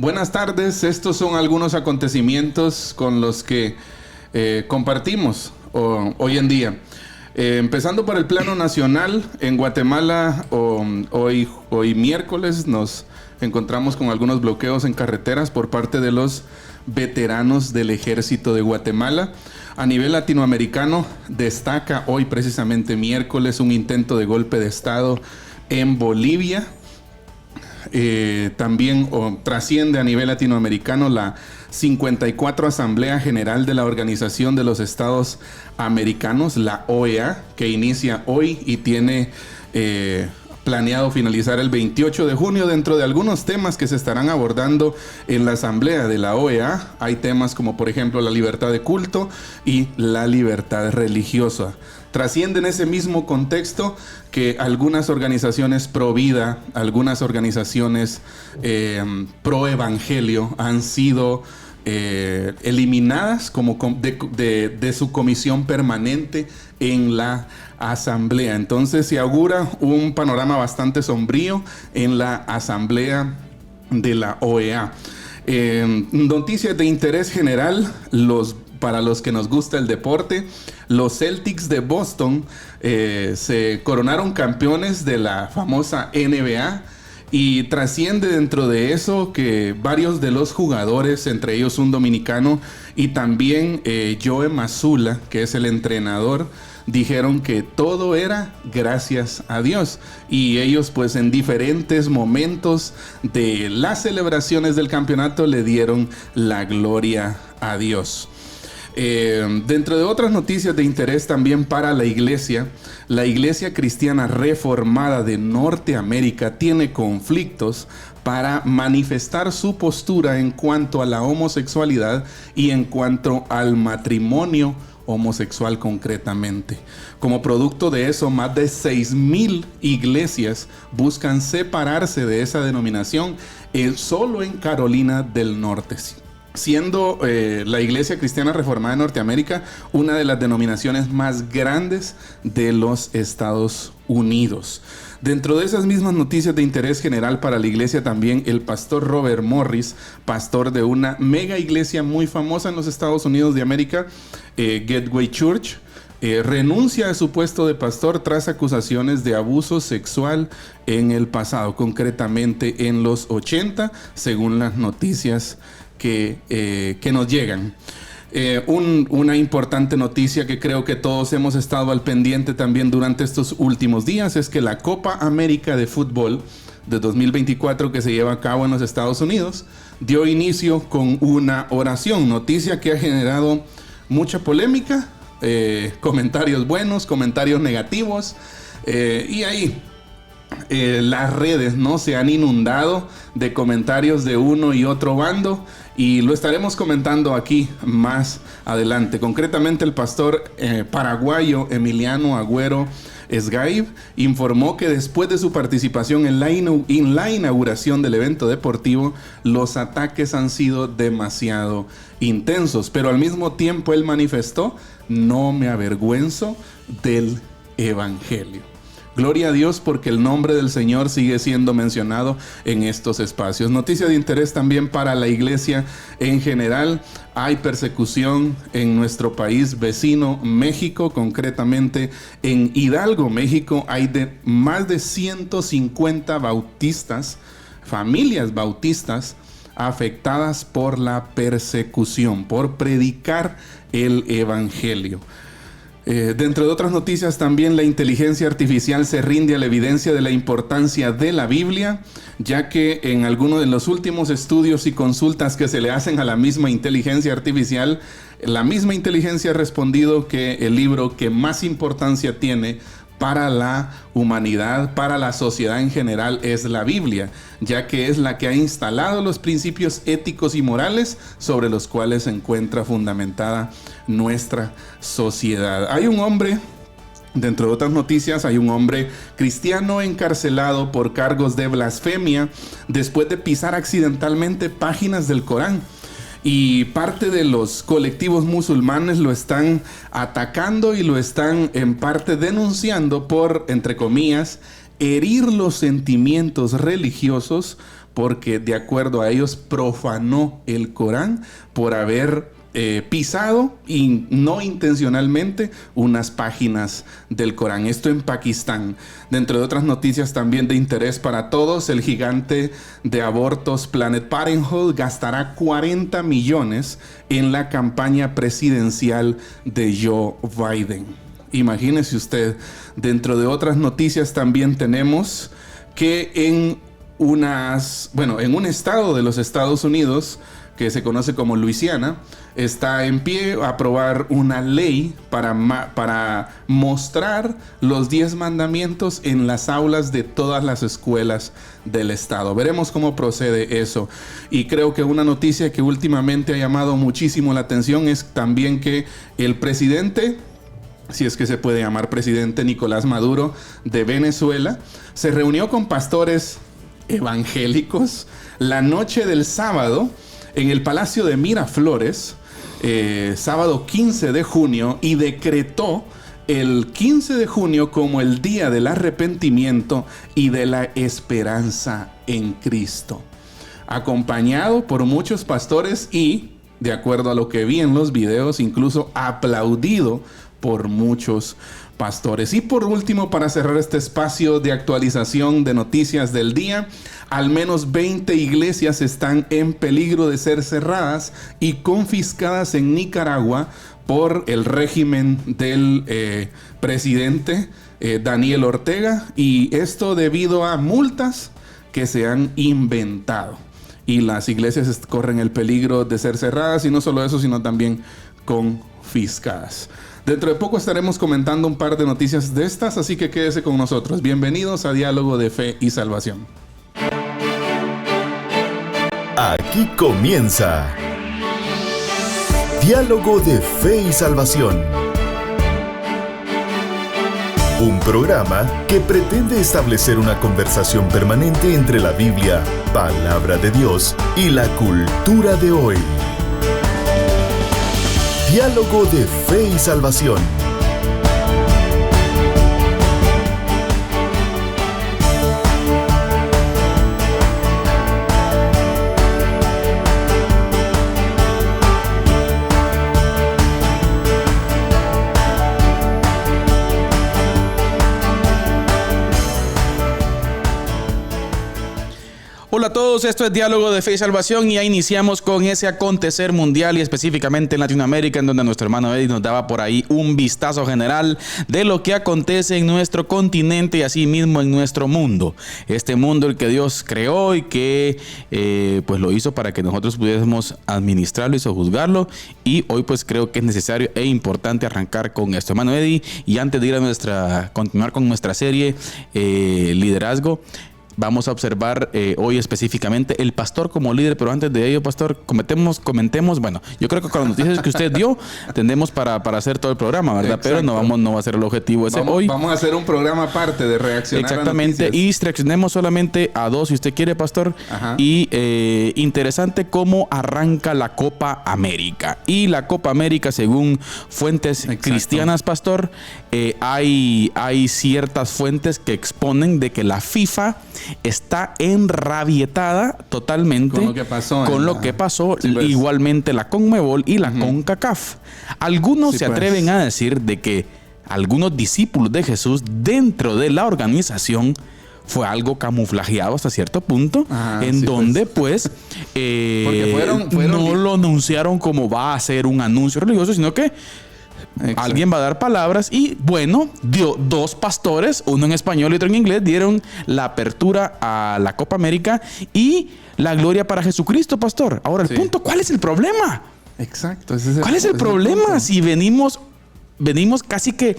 Buenas tardes, estos son algunos acontecimientos con los que compartimos hoy en día. Empezando por el plano nacional, en Guatemala hoy miércoles nos encontramos con algunos bloqueos en carreteras por parte de los veteranos del Ejército de Guatemala. A nivel latinoamericano destaca hoy precisamente miércoles un intento de golpe de Estado en Bolivia. También trasciende a nivel latinoamericano la 54 Asamblea General de la Organización de los Estados Americanos, la OEA, que inicia hoy y tiene planeado finalizar el 28 de junio. Dentro de algunos temas que se estarán abordando en la Asamblea de la OEA, hay temas como por ejemplo la libertad de culto y la libertad religiosa. Trasciende en ese mismo contexto que algunas organizaciones pro vida, algunas organizaciones pro evangelio han sido eliminadas como de su comisión permanente en la Asamblea. Entonces se augura un panorama bastante sombrío en la Asamblea de la OEA. Noticias de interés general, para los que nos gusta el deporte, los Celtics de Boston se coronaron campeones de la famosa NBA. Y trasciende dentro de eso que varios de los jugadores, entre ellos un dominicano y también Joe Mazzulla, que es el entrenador, dijeron que todo era gracias a Dios. Y ellos pues en diferentes momentos de las celebraciones del campeonato le dieron la gloria a Dios. Dentro de otras noticias de interés también para la Iglesia Cristiana Reformada de Norteamérica tiene conflictos para manifestar su postura en cuanto a la homosexualidad y en cuanto al matrimonio homosexual concretamente. Como producto de eso, más de 6,000 iglesias buscan separarse de esa denominación solo en Carolina del Norte, siendo la Iglesia Cristiana Reformada de Norteamérica una de las denominaciones más grandes de los Estados Unidos. Dentro de esas mismas noticias de interés general para la iglesia también, el pastor Robert Morris, pastor de una mega iglesia muy famosa en los Estados Unidos de América, Gateway Church, renuncia a su puesto de pastor tras acusaciones de abuso sexual en el pasado, concretamente en los 80, según las noticias que nos llegan. Una importante noticia que creo que todos hemos estado al pendiente también durante estos últimos días es que la Copa América de Fútbol de 2024 que se lleva a cabo en los Estados Unidos dio inicio con una oración, noticia que ha generado mucha polémica, comentarios buenos, comentarios negativos, y ahí las redes no se han inundado de comentarios de uno y otro bando, y lo estaremos comentando aquí más adelante. Concretamente, el pastor paraguayo Emiliano Agüero Esgaib informó que después de su participación en la inauguración del evento deportivo, los ataques han sido demasiado intensos, pero al mismo tiempo él manifestó: no me avergüenzo del evangelio. Gloria a Dios, porque el nombre del Señor sigue siendo mencionado en estos espacios. Noticia de interés también para la iglesia en general. Hay persecución en nuestro país vecino, México, concretamente en Hidalgo, México. Hay más de 150 bautistas, familias bautistas, afectadas por la persecución, por predicar el evangelio. Dentro de otras noticias también, la inteligencia artificial se rinde a la evidencia de la importancia de la Biblia, ya que en algunos de los últimos estudios y consultas que se le hacen a la misma inteligencia artificial, la misma inteligencia ha respondido que el libro que más importancia tiene para la humanidad, para la sociedad en general, es la Biblia, ya que es la que ha instalado los principios éticos y morales sobre los cuales se encuentra fundamentada nuestra sociedad. Hay un hombre, dentro de otras noticias, hay un hombre cristiano encarcelado por cargos de blasfemia después de pisar accidentalmente páginas del Corán. Y parte de los colectivos musulmanes lo están atacando y lo están en parte denunciando por, entre comillas, herir los sentimientos religiosos porque de acuerdo a ellos profanó el Corán por haber pisado y no intencionalmente unas páginas del Corán. Esto en Pakistán. Dentro de otras noticias también de interés para todos, el gigante de abortos Planned Parenthood gastará 40 millones en la campaña presidencial de Joe Biden. Imagínese usted. Dentro de otras noticias también tenemos que en un estado de los Estados Unidos que se conoce como Luisiana, está en pie a aprobar una ley para mostrar los 10 mandamientos en las aulas de todas las escuelas del estado. Veremos cómo procede eso. Y creo que una noticia que últimamente ha llamado muchísimo la atención es también que el presidente, si es que se puede llamar presidente, Nicolás Maduro de Venezuela, se reunió con pastores evangélicos la noche del sábado en el Palacio de Miraflores, sábado 15 de junio, y decretó el 15 de junio como el día del arrepentimiento y de la esperanza en Cristo. Acompañado por muchos pastores y, de acuerdo a lo que vi en los videos, incluso aplaudido por muchos pastores. Y por último, para cerrar este espacio de actualización de noticias del día, al menos 20 iglesias están en peligro de ser cerradas y confiscadas en Nicaragua por el régimen del presidente Daniel Ortega, y esto debido a multas que se han inventado. Y las iglesias corren el peligro de ser cerradas, y no solo eso, sino también confiscadas. Dentro de poco estaremos comentando un par de noticias de estas, así que quédese con nosotros. Bienvenidos a Diálogo de Fe y Salvación. Aquí comienza Diálogo de Fe y Salvación. Un programa que pretende establecer una conversación permanente entre la Biblia, palabra de Dios, y la cultura de hoy. Diálogo de Fe y Salvación. Hola a todos, esto es Diálogo de Fe y Salvación y ya iniciamos con ese acontecer mundial y específicamente en Latinoamérica, en donde nuestro hermano Eddie nos daba por ahí un vistazo general de lo que acontece en nuestro continente y así mismo en nuestro mundo. Este mundo el que Dios creó y que pues lo hizo para que nosotros pudiésemos administrarlo y sojuzgarlo, y hoy pues creo que es necesario e importante arrancar con esto. Hermano Eddie, y antes de ir a continuar con nuestra serie Liderazgo, vamos a observar hoy específicamente el pastor como líder, pero antes de ello, pastor, comentemos, bueno, yo creo que con las noticias que usted dio, tendemos para hacer todo el programa, ¿verdad? Exacto. Pero no va a ser el objetivo ese hoy. Vamos a hacer un programa aparte de reaccionar. Exactamente, y reaccionemos solamente a dos, si usted quiere, pastor. Ajá. Y interesante cómo arranca la Copa América. Y la Copa América, según fuentes cristianas, pastor, hay ciertas fuentes que exponen de que la FIFA está enrabietada totalmente con lo que pasó, sí, pues. Igualmente la CONMEBOL y la CONCACAF. Algunos se atreven a decir de que algunos discípulos de Jesús dentro de la organización fue algo camuflajeado hasta cierto punto, donde pues no lo anunciaron como va a ser un anuncio religioso, sino que alguien va a dar palabras y bueno, dos pastores, uno en español y otro en inglés, dieron la apertura a la Copa América y la gloria para Jesucristo, pastor. Ahora el punto, ¿cuál es el problema? Exacto. ¿Cuál es el problema? Si venimos casi que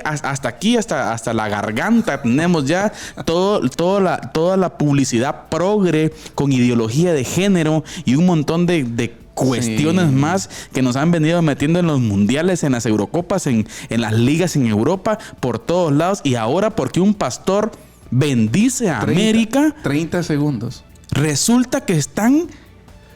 hasta aquí, hasta la garganta, tenemos ya toda la publicidad progre con ideología de género y un montón de cuestiones más que nos han venido metiendo en los mundiales, en las Eurocopas, en las ligas en Europa, por todos lados. Y ahora, porque un pastor bendice a América, 30 segundos. Resulta que están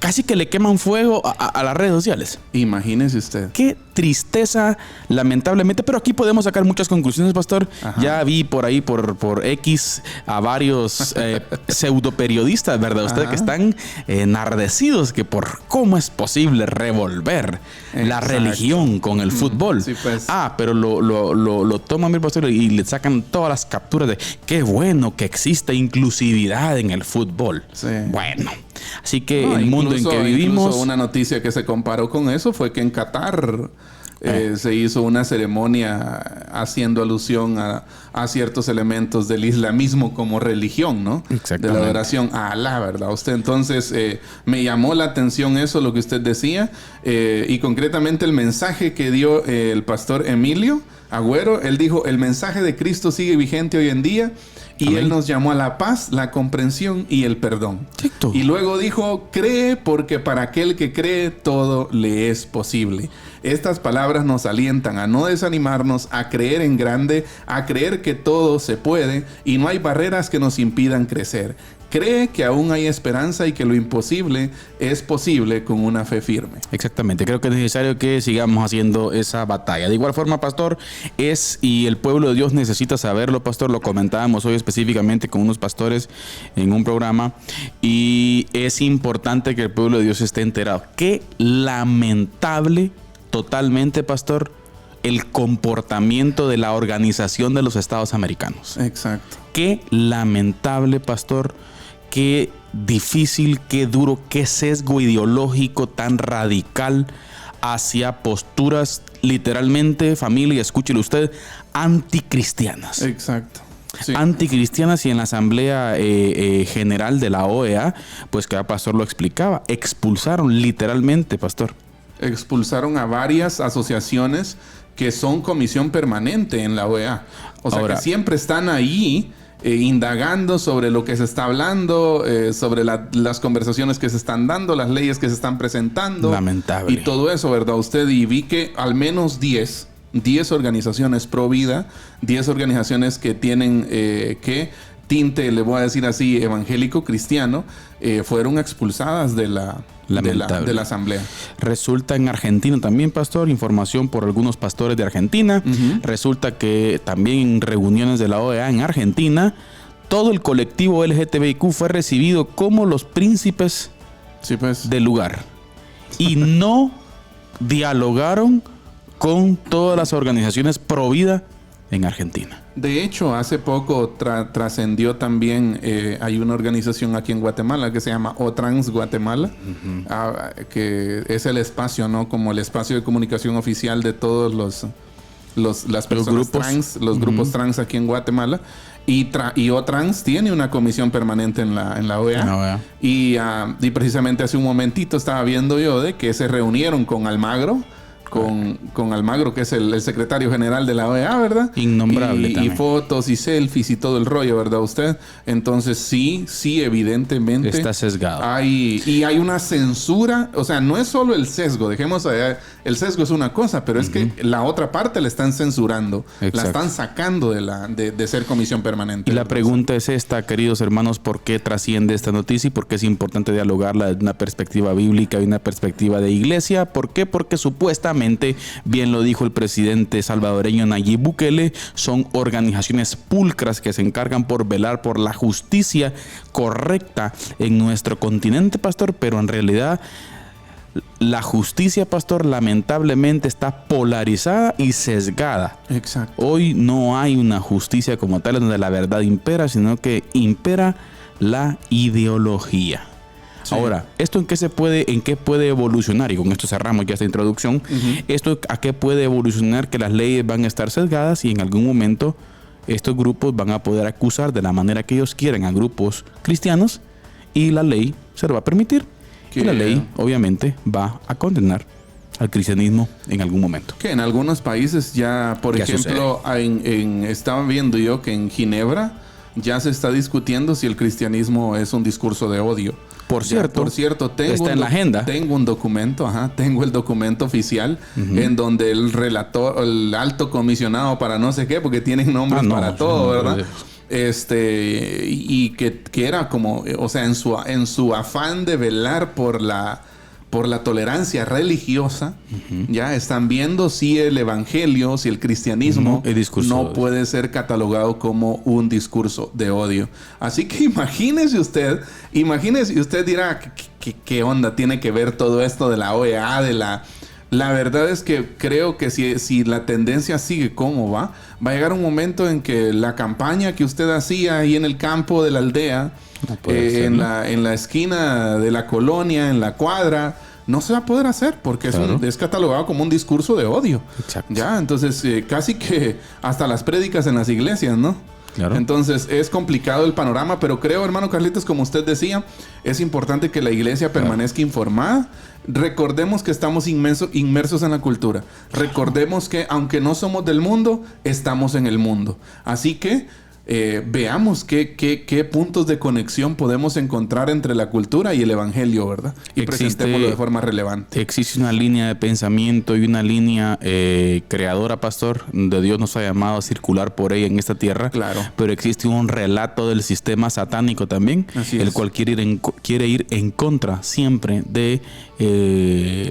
casi que le queman fuego a las redes sociales. Imagínese usted. Qué tristeza, lamentablemente. Pero aquí podemos sacar muchas conclusiones, pastor. Ajá. Ya vi por ahí, por X, a varios pseudoperiodistas, ¿verdad? Ustedes que están enardecidos que por cómo es posible revolver la religión con el fútbol. Sí, pues. Pero lo toman, mi pastor, y le sacan todas las capturas de qué bueno que existe inclusividad en el fútbol. Sí. Bueno, así que el mundo en que vivimos... Incluso una noticia que se comparó con eso fue que en Qatar se hizo una ceremonia haciendo alusión a ciertos elementos del islamismo como religión, ¿no? Exactamente. De la adoración a Alá, ¿verdad? Usted entonces me llamó la atención eso, lo que usted decía, y concretamente el mensaje que dio el pastor Emilio Agüero. Él dijo: el mensaje de Cristo sigue vigente hoy en día. Y Amén. Él nos llamó a la paz, la comprensión y el perdón. Exacto. Y luego dijo: cree, porque para aquel que cree todo le es posible. Estas palabras nos alientan a no desanimarnos, a creer en grande, a creer que todo se puede y no hay barreras que nos impidan crecer. Cree que aún hay esperanza y que lo imposible es posible con una fe firme. Exactamente, creo que es necesario que sigamos haciendo esa batalla. De igual forma, pastor, y el pueblo de Dios necesita saberlo, pastor. Lo comentábamos hoy específicamente con unos pastores en un programa, y es importante que el pueblo de Dios esté enterado. Qué lamentable totalmente, pastor, el comportamiento de la Organización de los Estados Americanos. Exacto. Qué lamentable, pastor. Qué difícil, qué duro, qué sesgo ideológico tan radical hacia posturas, literalmente, familia, escúchelo usted, anticristianas. Exacto. Sí. Anticristianas. Y en la Asamblea General de la OEA, pues cada pastor lo explicaba, expulsaron literalmente, pastor. Expulsaron a varias asociaciones que son comisión permanente en la OEA. O sea, ahora, que siempre están ahí indagando sobre lo que se está hablando, sobre las conversaciones que se están dando, las leyes que se están presentando. Lamentable. Y todo eso, ¿verdad? Usted, y vi que al menos 10 organizaciones pro vida, 10 organizaciones que tienen tinte, le voy a decir así, evangélico cristiano, fueron expulsadas de la asamblea. Resulta en Argentina también, pastor, información por algunos pastores de Argentina. Resulta que también en reuniones de la OEA en Argentina, todo el colectivo LGTBIQ fue recibido como los príncipes del lugar. Y no dialogaron con todas las organizaciones pro vida en Argentina. De hecho, hace poco trascendió también, hay una organización aquí en Guatemala que se llama OTrans Guatemala, que es el espacio, ¿no? Como el espacio de comunicación oficial de todos las personas grupos trans, los grupos trans aquí en Guatemala. Y OTrans tiene una comisión permanente en la OEA. Y precisamente hace un momentito estaba viendo yo de que se reunieron con Almagro. Con Almagro, que es el secretario general de la OEA, ¿verdad? Innombrable y fotos y selfies y todo el rollo, ¿verdad usted? Entonces sí, evidentemente está sesgado. Hay una censura. O sea, no es solo el sesgo, dejemos allá. El sesgo es una cosa, pero es que la otra parte la están censurando. Exacto. La están sacando de ser comisión permanente. Y la pregunta es esta, queridos hermanos: ¿por qué trasciende esta noticia y por qué es importante dialogarla desde una perspectiva bíblica y una perspectiva de iglesia? ¿Por qué? Porque supuestamente, bien lo dijo el presidente salvadoreño Nayib Bukele, son organizaciones pulcras que se encargan por velar por la justicia correcta en nuestro continente, pastor, pero en realidad la justicia, pastor, lamentablemente está polarizada y sesgada. Exacto. Hoy no hay una justicia como tal donde la verdad impera, sino que impera la ideología. Sí. Ahora, ¿esto en qué puede evolucionar? Y con esto cerramos ya esta introducción. ¿Esto a qué puede evolucionar? Que las leyes van a estar sesgadas y en algún momento estos grupos van a poder acusar de la manera que ellos quieran a grupos cristianos y la ley se lo va a permitir. Y la ley, obviamente, va a condenar al cristianismo en algún momento. Que en algunos países ya, por ejemplo, estaba viendo yo que en Ginebra ya se está discutiendo si el cristianismo es un discurso de odio. Por cierto, está en la agenda. Tengo un documento, tengo el documento oficial en donde el relator, el alto comisionado para no sé qué, porque tienen nombres para todo, ¿verdad? y que era como, o sea, en su afán de velar por la tolerancia religiosa, ya están viendo si el evangelio, si el cristianismo no puede ser catalogado como un discurso de odio. Así que imagínese usted dirá, ¿qué onda tiene que ver todo esto de la OEA, La verdad es que creo que si la tendencia sigue como va a llegar un momento en que la campaña que usted hacía ahí en el campo de la aldea, en la esquina de la colonia, en la cuadra, no se va a poder hacer porque es catalogado como un discurso de odio. Exacto. Ya, entonces casi que hasta las prédicas en las iglesias, ¿no? Claro. Entonces es complicado el panorama, pero creo, hermano Carlitos, como usted decía, es importante que la iglesia permanezca informada. Recordemos que estamos inmersos en la cultura. Recordemos que aunque no somos del mundo, estamos en el mundo. Así que veamos qué puntos de conexión podemos encontrar entre la cultura y el evangelio, ¿verdad? Y presentémoslo de forma relevante. Existe una línea de pensamiento y una línea creadora, pastor, de Dios nos ha llamado a circular por ella en esta tierra. Claro. Pero existe un relato del sistema satánico también, el cual quiere ir en contra siempre de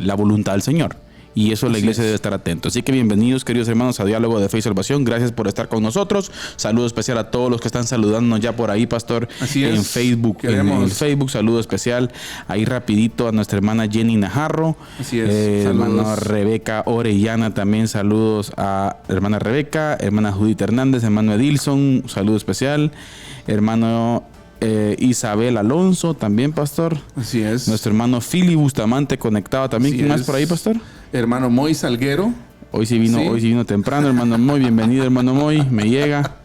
la voluntad del Señor. Y eso la iglesia debe estar atento. Así que bienvenidos, queridos hermanos, a Diálogo de Fe y Salvación. Gracias por estar con nosotros. Saludo especial a todos los que están saludándonos ya por ahí, pastor. Así en es. Facebook. En Facebook, saludo especial ahí rapidito a nuestra hermana Jenny Najarro. Así es. Hermana Rebeca Orellana también. Saludos a hermana Rebeca, hermana Judith Hernández, hermano Edilson. Saludo especial. Hermano Isabel Alonso también, pastor. Así es. Nuestro hermano Fili Bustamante conectado también. ¿Quién más por ahí, pastor? Hermano Moy Salguero. Hoy sí vino temprano, hermano Moy. Bienvenido, hermano Moy. Me llega.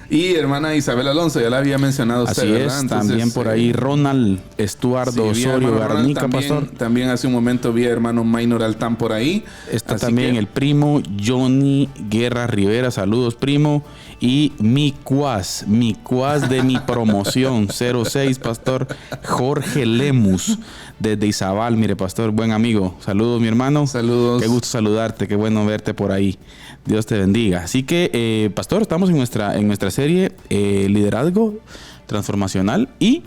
Y hermana Isabel Alonso, ya la había mencionado usted, así ¿verdad? es, Entonces, también por ahí Ronald Estuardo Osorio Garnica, pastor. También hace un momento vi a hermano Maynor Altán por ahí. Está también el primo Johnny Guerra Rivera, saludos primo. Y mi cuas de mi promoción 06, pastor Jorge Lemus, desde Izabal. Mire, pastor, buen amigo. Saludos, mi hermano. Saludos. Qué gusto saludarte, qué bueno verte por ahí. Dios te bendiga. Así que, pastor, estamos en nuestra serie Liderazgo Transformacional y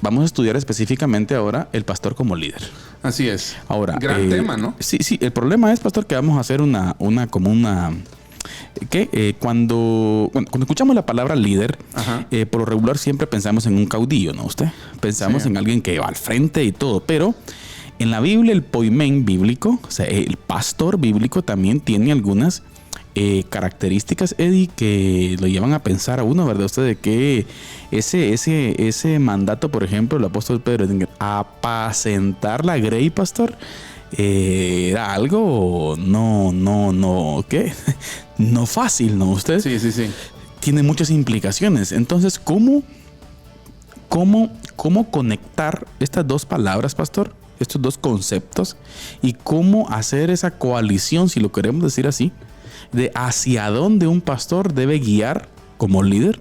vamos a estudiar específicamente ahora el pastor como líder. Así es. Ahora, gran tema, ¿no? Sí. El problema es, pastor, que vamos a hacer cuando escuchamos la palabra líder, por lo regular siempre pensamos en un caudillo, ¿no? Pensamos en alguien que va al frente y todo, pero en la Biblia el poimén bíblico, o sea, el pastor bíblico también tiene algunas características, Eddie, que lo llevan a pensar a uno, ¿verdad? Usted de que ese mandato, por ejemplo, el apóstol Pedro, apacentar la grey, pastor, era algo ¿qué? No fácil, ¿no? Usted sí. tiene muchas implicaciones. Entonces, ¿cómo conectar estas dos palabras, pastor? Estos dos conceptos y cómo hacer esa coalición, si lo queremos decir así, de hacia dónde un pastor debe guiar como líder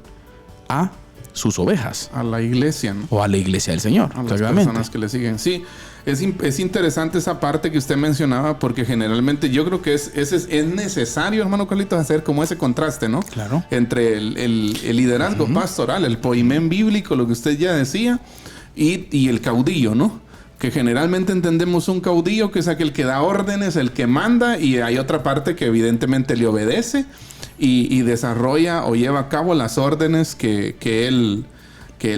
a sus ovejas. A la iglesia, ¿no? O a la iglesia del Señor. A las personas que le siguen. Sí, es interesante esa parte que usted mencionaba porque generalmente yo creo que es necesario, hermano Carlitos, hacer como ese contraste, ¿no? Claro. Entre el liderazgo pastoral, el poimén bíblico, lo que usted ya decía, y el caudillo, ¿no? Que generalmente entendemos un caudillo que es aquel que da órdenes, el que manda, y hay otra parte que evidentemente le obedece y desarrolla o lleva a cabo las órdenes que él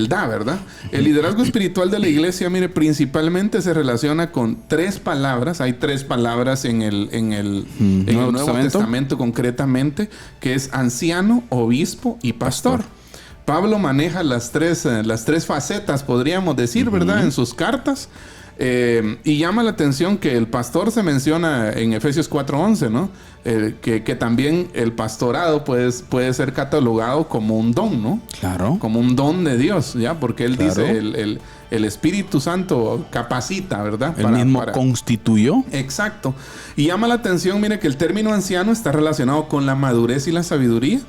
da, ¿verdad? El liderazgo espiritual de la iglesia, mire, principalmente se relaciona con tres palabras. Hay tres palabras en el Nuevo Testamento concretamente, que es anciano, obispo y pastor. Pablo maneja las tres facetas, podríamos decir, ¿verdad? En sus cartas. Y llama la atención que el pastor se menciona en Efesios 4:11, ¿no? Que también el pastorado puede ser catalogado como un don, ¿no? Claro. Como un don de Dios, ¿ya? Porque él dice, el Espíritu Santo capacita, ¿verdad? Él mismo constituyó. Exacto. Y llama la atención, mire, que el término anciano está relacionado con la madurez y la sabiduría.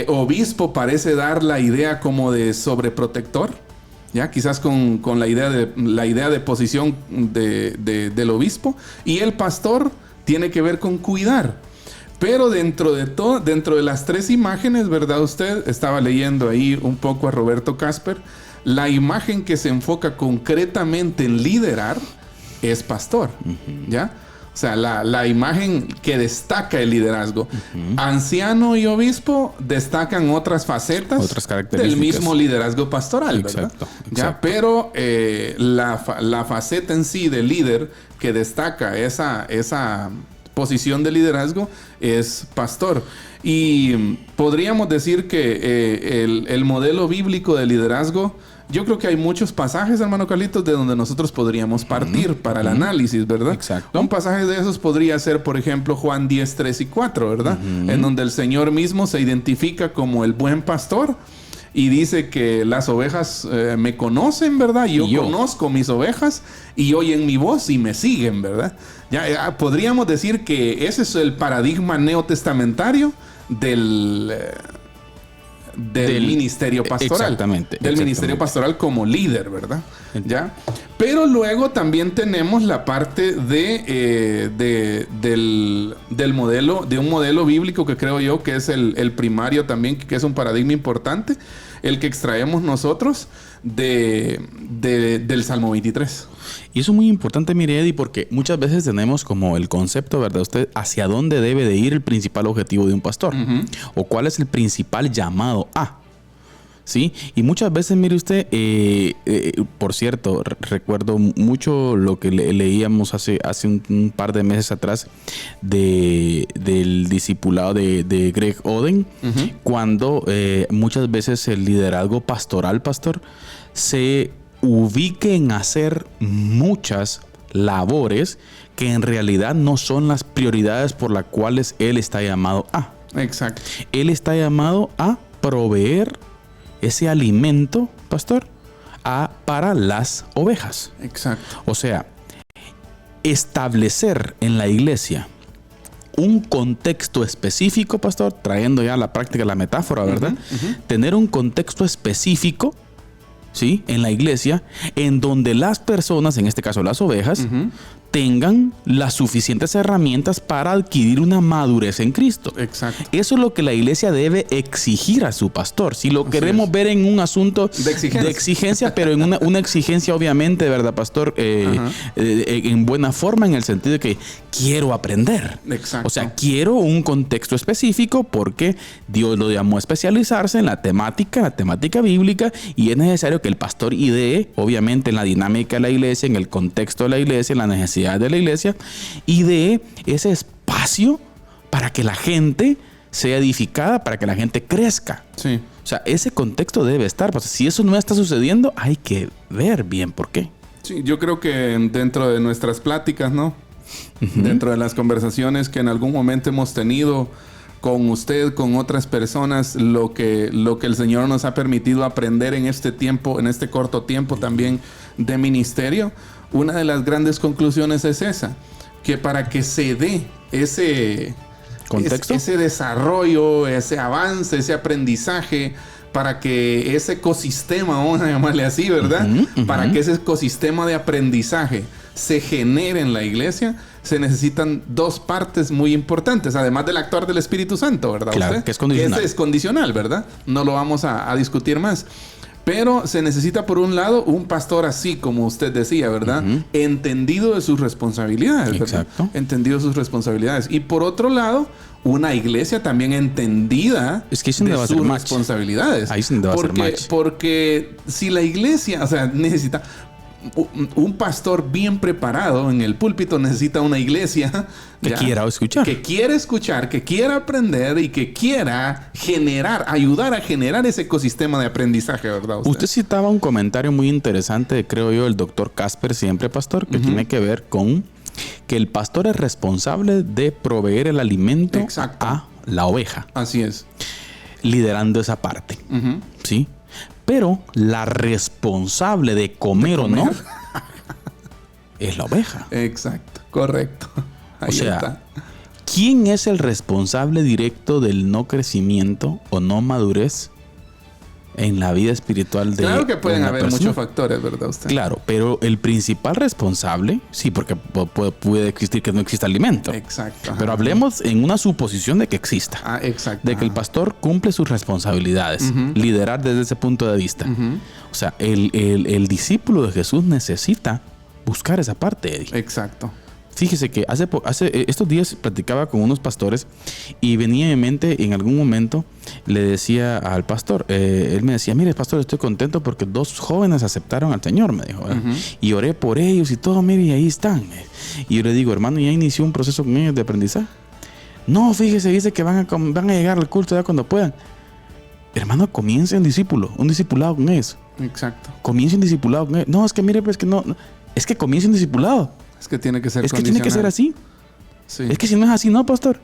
Obispo parece dar la idea como de sobreprotector, ya quizás con la idea de posición del obispo, y el pastor tiene que ver con cuidar. Pero dentro de las 3 imágenes, ¿verdad? Usted estaba leyendo ahí un poco a Roberto Casper. La imagen que se enfoca concretamente en liderar es pastor, ¿ya? O sea, la imagen que destaca el liderazgo. Anciano y obispo destacan otras facetas, otras características del mismo liderazgo pastoral, ¿verdad? Exacto. ¿Ya? Pero la faceta en sí de líder que destaca esa posición de liderazgo es pastor. Y podríamos decir que el modelo bíblico de liderazgo, yo creo que hay muchos pasajes, hermano Carlitos, de donde nosotros podríamos partir para el análisis, ¿verdad? Exacto. Un pasaje de esos podría ser, por ejemplo, Juan 10, 3 y 4, ¿verdad? En donde el Señor mismo se identifica como el buen pastor y dice que las ovejas me conocen, ¿verdad? Yo conozco mis ovejas y oyen mi voz y me siguen, ¿verdad? Ya podríamos decir que ese es el paradigma neotestamentario del ministerio pastoral. Exactamente. Del ministerio pastoral como líder, ¿verdad? ¿Ya? Pero luego también tenemos la parte del modelo, de un modelo bíblico que creo yo que es el primario también, que es un paradigma importante, el que extraemos nosotros del Salmo 23. Y eso es muy importante, mire, Eddie, porque muchas veces tenemos como el concepto, ¿verdad? Usted, hacia dónde debe de ir el principal objetivo de un pastor. O cuál es el principal llamado a. ¿Sí? Y muchas veces, mire usted, por cierto, recuerdo mucho lo que leíamos hace un par de meses atrás del discipulado de Greg Oden, cuando muchas veces el liderazgo pastoral, pastor, se ubique en hacer muchas labores que en realidad no son las prioridades por las cuales él está llamado a. Exacto. Él está llamado a proveer ese alimento, pastor, para las ovejas. Exacto. O sea, establecer en la iglesia un contexto específico, pastor, trayendo ya a la práctica la metáfora, ¿verdad? Tener un contexto específico, ¿sí?, en la iglesia, en donde las personas, en este caso las ovejas, tengan las suficientes herramientas para adquirir una madurez en Cristo. Exacto. Eso es lo que la iglesia debe exigir a su pastor. Si lo queremos ver en un asunto de exigencia, pero en una exigencia obviamente, ¿verdad, pastor? En buena forma, en el sentido de que quiero aprender. Exacto. O sea, quiero un contexto específico porque Dios lo llamó a especializarse en la temática bíblica, y es necesario que el pastor idee, obviamente, en la dinámica de la iglesia, en el contexto de la iglesia, en la necesidad de la iglesia, y de ese espacio para que la gente sea edificada, para que la gente crezca. Sí. O sea, ese contexto debe estar. Pues, si eso no está sucediendo, hay que ver bien por qué. Sí, yo creo que dentro de nuestras pláticas, ¿no? Dentro de las conversaciones que en algún momento hemos tenido con usted, con otras personas, lo que el Señor nos ha permitido aprender en este tiempo, en este corto tiempo también de ministerio, una de las grandes conclusiones es esa, que para que se dé ese contexto, ese desarrollo, ese avance, ese aprendizaje, para que ese ecosistema, vamos a llamarle así, ¿verdad? Para que ese ecosistema de aprendizaje se genere en la iglesia, se necesitan 2 partes muy importantes, además del actuar del Espíritu Santo, ¿verdad? Claro, ¿usted? que es condicional. Que es condicional, ¿verdad? No lo vamos a discutir más. Pero se necesita, por un lado, un pastor así, como usted decía, ¿verdad? Entendido de sus responsabilidades, ¿verdad? Exacto. Entendido de sus responsabilidades. Y por otro lado, una iglesia también entendida de sus responsabilidades. Ahí sí va a ser match. Porque si la iglesia, o sea, necesita un pastor bien preparado en el púlpito, necesita una iglesia que quiera escuchar. Que quiera escuchar, que quiera aprender y que quiera ayudar a generar ese ecosistema de aprendizaje, ¿verdad? Usted citaba un comentario muy interesante, creo yo, del doctor Casper, siempre pastor, que tiene que ver con que el pastor es responsable de proveer el alimento a la oveja. Así es. Liderando esa parte. ¿Sí? Pero la responsable de comer o no es la oveja. Exacto, correcto. Ahí o sea, está. ¿Quién es el responsable directo del no crecimiento o no madurez en la vida espiritual de Claro que pueden una haber persona. muchos factores, ¿verdad usted? Claro, pero el principal responsable, sí, porque puede existir que no exista alimento. Exacto. Ajá. Pero hablemos en una suposición de que exista. Exacto. De que el pastor cumple sus responsabilidades, liderar desde ese punto de vista. O sea, el discípulo de Jesús necesita buscar esa parte, Eddie. Exacto. Fíjese que hace estos días platicaba con unos pastores y venía en mente, en algún momento le decía al pastor, él me decía, mire pastor, estoy contento porque 2 jóvenes aceptaron al Señor, me dijo, y oré por ellos y todo, mire, y ahí están. Y yo le digo, hermano, ¿ya inició un proceso con ellos de aprendizaje? No, fíjese, dice que van a llegar al culto ya cuando puedan. Hermano, comience un discipulado con ellos. Exacto. Comience un discipulado con ellos. No, es que mire, pues que no, es que comience un discipulado. Es que tiene que ser Es que tiene que ser así. Sí. Es que si no es así, no, pastor.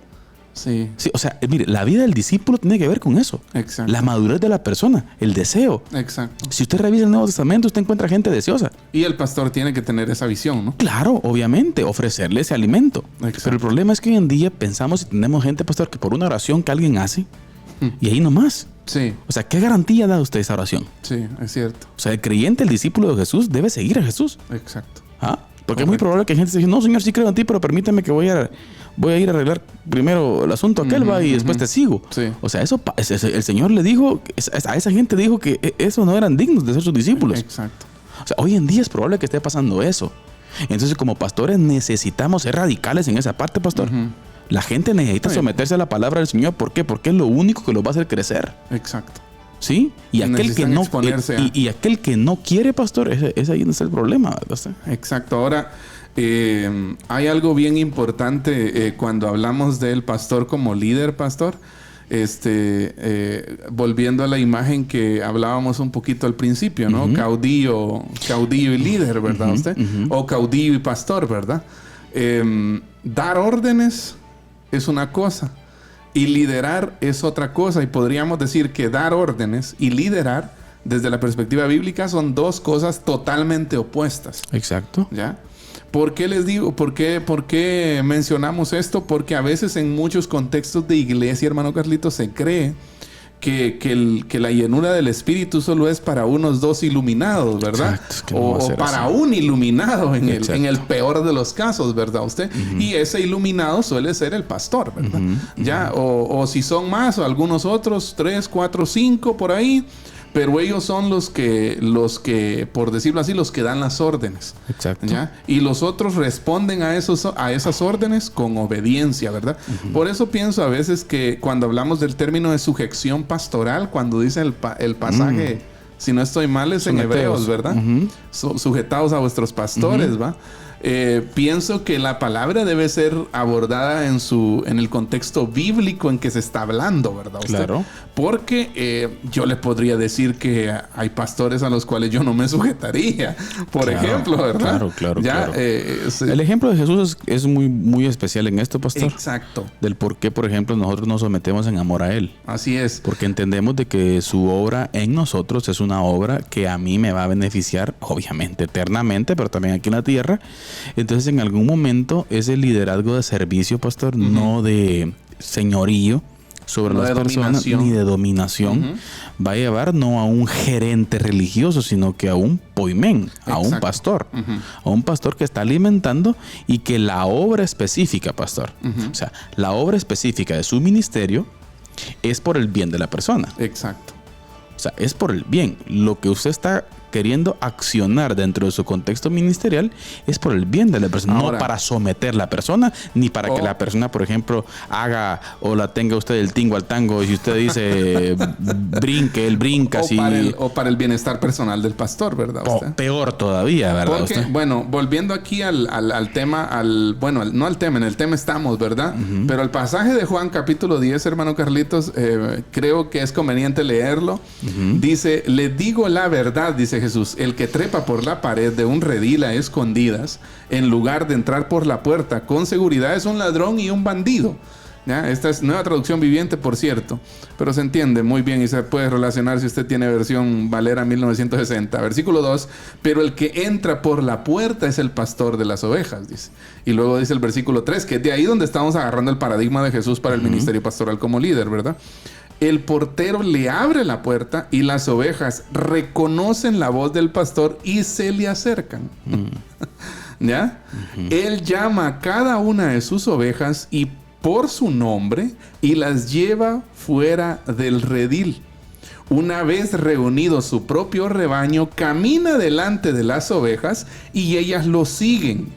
Sí. Sí, o sea, mire, la vida del discípulo tiene que ver con eso. Exacto. La madurez de la persona, el deseo. Exacto. Si usted revisa el Nuevo Testamento, usted encuentra gente deseosa. Y el pastor tiene que tener esa visión, ¿no? Claro, obviamente, ofrecerle ese alimento. Exacto. Pero el problema es que hoy en día pensamos y tenemos gente, pastor, que por una oración que alguien hace, y ahí nomás. Sí. O sea, ¿qué garantía da usted esa oración? Sí, es cierto. O sea, el creyente, el discípulo de Jesús, debe seguir a Jesús. Exacto. ¿Ah? Porque es muy probable que gente se diga, no, Señor, sí creo en ti, pero permítame que voy a ir a arreglar primero el asunto aquel, va, y después te sigo. Sí. O sea, el Señor le dijo, a esa gente dijo que esos no eran dignos de ser sus discípulos. Exacto. O sea, hoy en día es probable que esté pasando eso. Entonces, como pastores, necesitamos ser radicales en esa parte, pastor. La gente necesita someterse a la palabra del Señor. ¿Por qué? Porque es lo único que los va a hacer crecer. Exacto. ¿Sí? Y aquel que no y aquel que no quiere, pastor, es ahí donde está el problema, ¿verdad? Exacto. Ahora, hay algo bien importante cuando hablamos del pastor como líder, pastor. Volviendo a la imagen que hablábamos un poquito al principio, ¿no? Caudillo y líder, ¿verdad usted? O caudillo y pastor, ¿verdad? Dar órdenes es una cosa y liderar es otra cosa. Y podríamos decir que dar órdenes y liderar, desde la perspectiva bíblica, son 2 cosas totalmente opuestas. Exacto. ¿Ya? ¿Por qué les digo? ¿Por qué mencionamos esto? Porque a veces en muchos contextos de iglesia, hermano Carlito, se cree que la llenura del Espíritu solo es para unos 2 iluminados, ¿verdad? Exacto, es que no va a o ser para así. un iluminado en Exacto. el peor de los casos, ¿verdad usted? Y ese iluminado suele ser el pastor, ¿verdad? ¿Ya? O si son más, o algunos otros, 3, 4, 5 por ahí. Pero ellos son los que, por decirlo así, los que dan las órdenes. Exacto. ¿Ya? Y los otros responden a esas órdenes con obediencia, ¿verdad? Por eso pienso a veces que cuando hablamos del término de sujeción pastoral, cuando dice el pasaje, si no estoy mal, es en Someteos. Hebreos, ¿verdad? Sujetados a vuestros pastores, ¿va? Pienso que la palabra debe ser abordada en el contexto bíblico en que se está hablando, ¿verdad? Usted? Claro. Porque yo le podría decir que hay pastores a los cuales yo no me sujetaría, por ejemplo, ¿verdad? Claro. El El ejemplo de Jesús es muy, muy especial en esto, pastor. Exacto. Del por qué, por ejemplo, nosotros nos sometemos en amor a Él. Así es. Porque entendemos de que su obra en nosotros es una obra que a mí me va a beneficiar, obviamente, eternamente, pero también aquí en la tierra. Entonces, en algún momento, ese liderazgo de servicio, pastor, no de señorío sobre No las de personas, dominación. ni de dominación, va a llevar no a un gerente religioso, sino que a un poimén, a un Exacto. pastor. A un pastor que está alimentando y que la obra específica, pastor, o sea, la obra específica de su ministerio es por el bien de la persona. Exacto. O sea, es por el bien. Lo que usted está queriendo accionar dentro de su contexto ministerial es por el bien de la persona, Ahora, no para someter a la persona, ni para que la persona, por ejemplo, haga o la tenga usted del tingo al tango. Y si usted dice brinque, él brinca. O para el bienestar personal del pastor, ¿verdad? O peor todavía, ¿verdad? Porque, usted? bueno, volviendo aquí al tema, no al tema, en el tema estamos, ¿verdad? Pero el pasaje de Juan capítulo 10, hermano Carlitos, creo que es conveniente leerlo. Dice, le digo la verdad, dice Jesús, el que trepa por la pared de un redil a escondidas, en lugar de entrar por la puerta con seguridad, es un ladrón y un bandido. ¿Ya? Esta es nueva traducción viviente, por cierto, pero se entiende muy bien y se puede relacionar si usted tiene versión Valera 1960. Versículo 2, pero el que entra por la puerta es el pastor de las ovejas, dice. Y luego dice el versículo 3, que es de ahí donde estamos agarrando el paradigma de Jesús para el ministerio pastoral como líder, ¿verdad? el portero le abre la puerta y las ovejas reconocen la voz del pastor y se le acercan. ¿Ya? Él llama a cada una de sus ovejas y por su nombre y las lleva fuera del redil. Una vez reunido su propio rebaño, camina delante de las ovejas y ellas lo siguen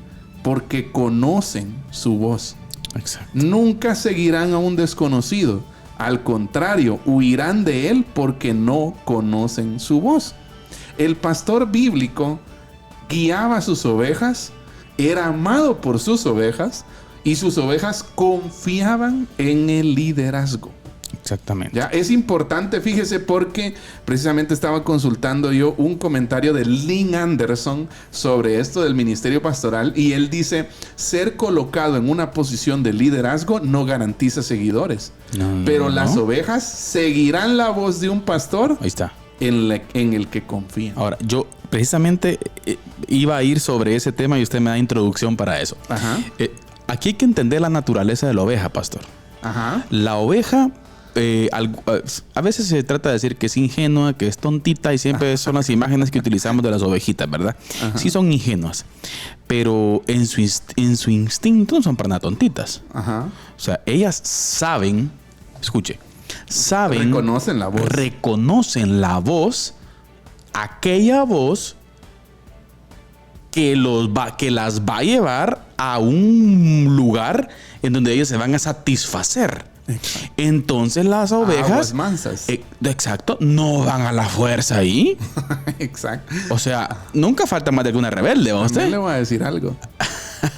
porque conocen su voz. Exacto. Nunca seguirán a un desconocido. Al contrario, huirán de él porque no conocen su voz. El pastor bíblico guiaba a sus ovejas, era amado por sus ovejas y sus ovejas confiaban en el liderazgo. Exactamente. Ya es importante, fíjese, porque precisamente estaba consultando yo un comentario de Lynn Anderson sobre esto del ministerio pastoral y él dice: ser colocado en una posición de liderazgo no garantiza seguidores, pero las ovejas seguirán la voz de un pastor. Ahí está. En el que confían. Ahora, yo precisamente iba a ir sobre ese tema y usted me da introducción para eso. Ajá. Aquí hay que entender la naturaleza de la oveja, pastor. Ajá. La oveja, a veces se trata de decir que es ingenua, que es tontita, y siempre son las imágenes que utilizamos de las ovejitas, ¿verdad? Ajá. Sí son ingenuas, pero en su instinto no son para nada tontitas. Ajá. O sea, ellas saben, escuche, Reconocen la voz. Reconocen la voz, aquella voz que las va a llevar a un lugar en donde ellos se van a satisfacer. Exacto. Entonces las ovejas, aguas mansas. Exacto, no van a la fuerza ahí. Exacto. O sea, nunca falta más de alguna rebelde, ¿va También usted? le voy a decir algo.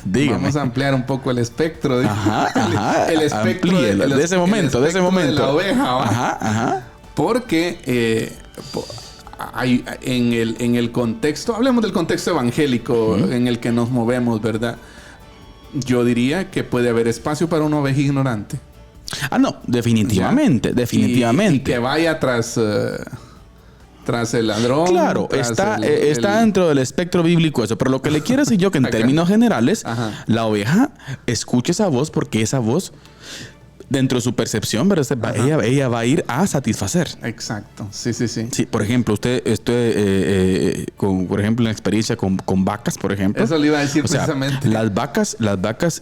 Dígame. Vamos a ampliar un poco el espectro. Ajá, el espectro de ese momento. de la oveja. ¿Va? Ajá. Porque hay, en el contexto, hablemos del contexto evangélico en el que nos movemos, ¿verdad? Yo diría que puede haber espacio para una oveja ignorante. Ah, no, definitivamente. Y que vaya tras el ladrón. Claro, está dentro del espectro bíblico eso. Pero lo que le quiero decir yo que en términos generales, Ajá. la oveja escucha esa voz porque esa voz, dentro de su percepción, ¿verdad? Ella va a ir a satisfacer. Exacto. Sí. Sí, por ejemplo, por ejemplo, en la experiencia con vacas, por ejemplo. Eso le iba a decir, o sea, precisamente. Las vacas